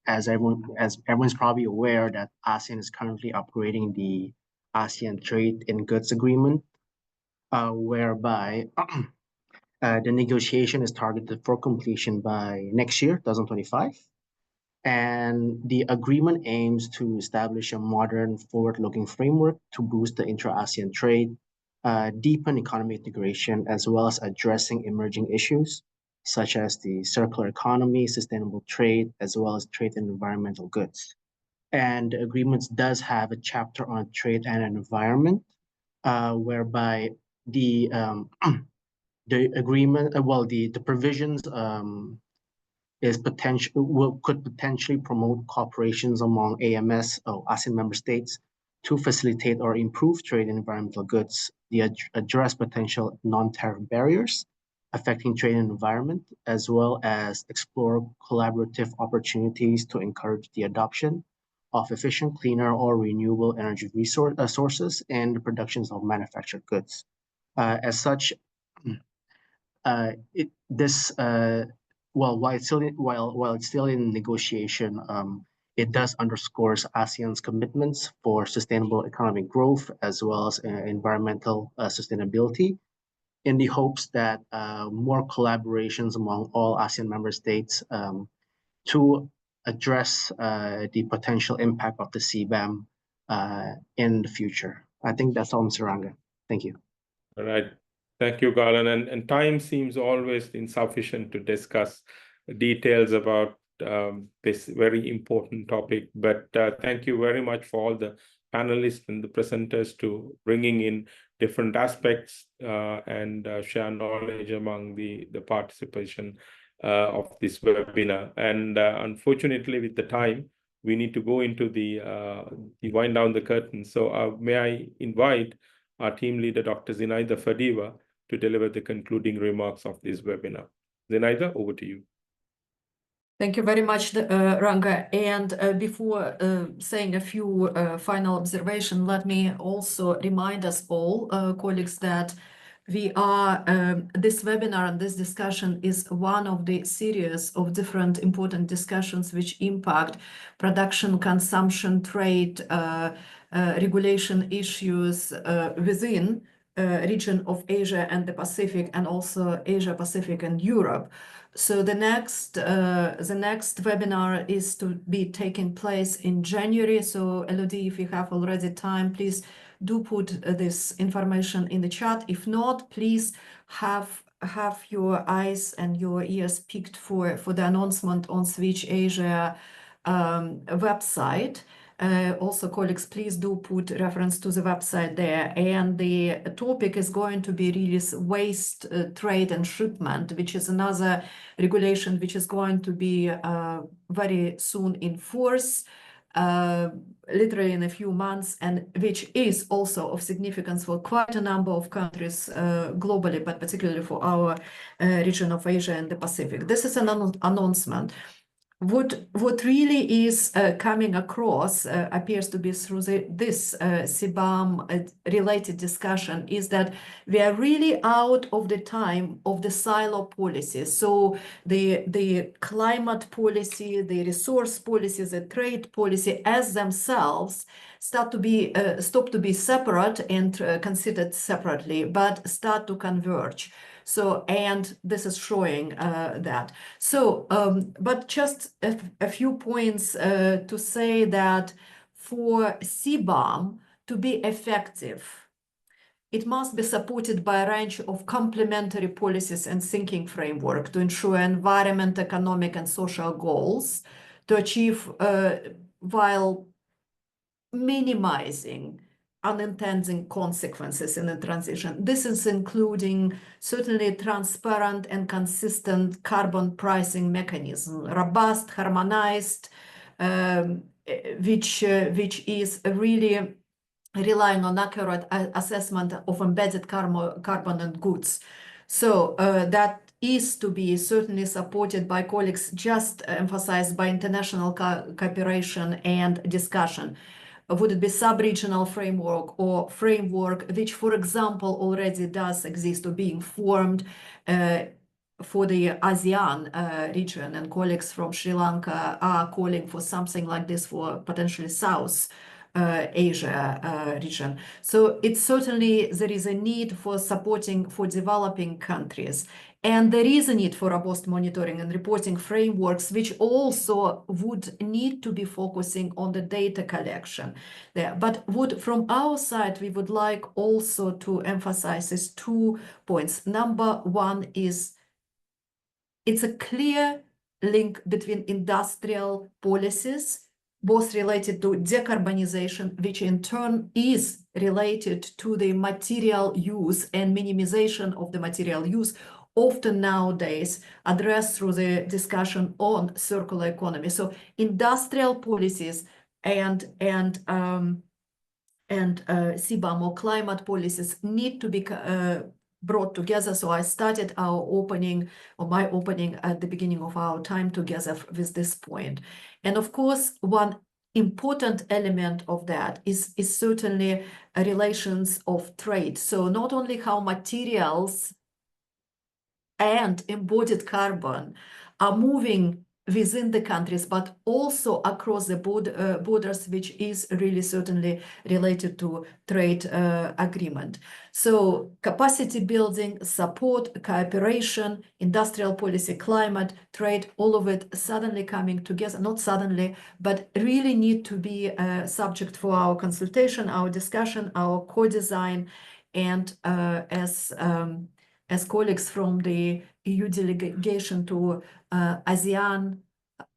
E: as everyone's probably aware that ASEAN is currently upgrading the ASEAN Trade in Goods Agreement, whereby the negotiation is targeted for completion by next year, 2025. And the agreement aims to establish a modern, forward-looking framework to boost the intra-ASEAN trade, deepen economic integration, as well as addressing emerging issues such as the circular economy, sustainable trade, as well as trade in environmental goods. And the agreement does have a chapter on trade and environment, whereby the agreement, the provisions could potentially promote cooperations among AMS or ASEAN member states to facilitate or improve trade in environmental goods, address potential non-tariff barriers affecting trade and environment, as well as explore collaborative opportunities to encourage the adoption of efficient, cleaner, or renewable energy sources and the productions of manufactured goods. As such, while it's still in negotiation, it does underscores ASEAN's commitments for sustainable economic growth as well as environmental sustainability, in the hopes that more collaborations among all ASEAN member states to address the potential impact of the CBAM in the future. I think that's all, Mr. Ranga. Thank you.
H: All right. Thank you, Galan. And time seems always insufficient to discuss details about this very important topic. But thank you very much for all the panelists and the presenters to bringing in different aspects and share knowledge among the participation of this webinar. And unfortunately, with the time, we need to go into the wind down the curtain. So may I invite our team leader, Dr. Zinaida Fadiwa, to deliver the concluding remarks of this webinar. Zinaida, over to you.
B: Thank you very much, Ranga. And before saying a few final observations, let me also remind us all, colleagues, that we are, this webinar and this discussion is one of the series of different important discussions which impact production, consumption, trade, regulation issues within region of Asia and the Pacific, and also Asia, Pacific, and Europe. So the next webinar is to be taking place in January. So Elodie, if you have already time, please do put this information in the chat. If not, please have your eyes and your ears picked for the announcement on Switch Asia website. Also, colleagues, please do put reference to the website there. And the topic is going to be really waste trade and shipment, which is another regulation which is going to be very soon in force, literally in a few months, and which is also of significance for quite a number of countries globally, but particularly for our region of Asia and the Pacific. This is an announcement. What really is coming across appears to be through this CBAM related discussion is that we are really out of the time of the silo policies. So the climate policy, the resource policies, the trade policy as themselves stop to be separate and considered separately, but start to converge. So, and this is showing that. So, but just a few points to say that for CBAM to be effective, it must be supported by a range of complementary policies and thinking framework to ensure environment, economic, and social goals to achieve while minimizing unintended consequences in the transition. This is including certainly transparent and consistent carbon pricing mechanism, robust, harmonized, which is really relying on accurate assessment of embedded carbon and goods. So that is to be certainly supported by colleagues, just emphasized by international cooperation and discussion. Would it be sub-regional framework or framework which, for example, already does exist or being formed for the ASEAN region, and colleagues from Sri Lanka are calling for something like this for potentially South Asia region. So it's certainly, there is a need for supporting for developing countries. And there is a need for robust monitoring and reporting frameworks, which also would need to be focusing on the data collection there. But from our side, we would like also to emphasize these 2 points. Number one is it's a clear link between industrial policies, both related to decarbonization, which in turn is related to the material use and minimization of the material use, often nowadays addressed through the discussion on circular economy. So industrial policies and CBAM or climate policies need to be brought together. So I started my opening at the beginning of our time together with this point. And of course, one important element of that is certainly relations of trade. So not only how materials and embodied carbon are moving within the countries, but also across the borders, which is really certainly related to trade agreement. So capacity building, support, cooperation, industrial policy, climate, trade, all of it suddenly coming together, not suddenly, but really need to be subject for our consultation, our discussion, our co-design, and as colleagues from the EU delegation to ASEAN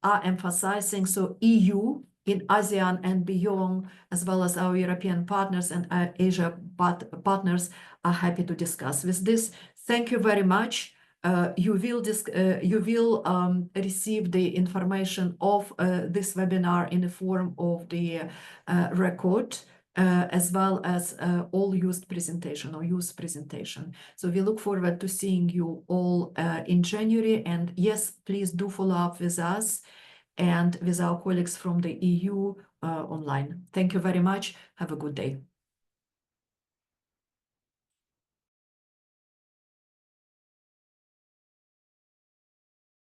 B: are emphasizing, so EU in ASEAN and beyond, as well as our European partners and Asia partners, are happy to discuss. With this, thank you very much. You will receive the information of this webinar in the form of the record, as well as all used presentation. So we look forward to seeing you all in January. And yes, please do follow up with us and with our colleagues from the EU online. Thank you very much. Have a good day.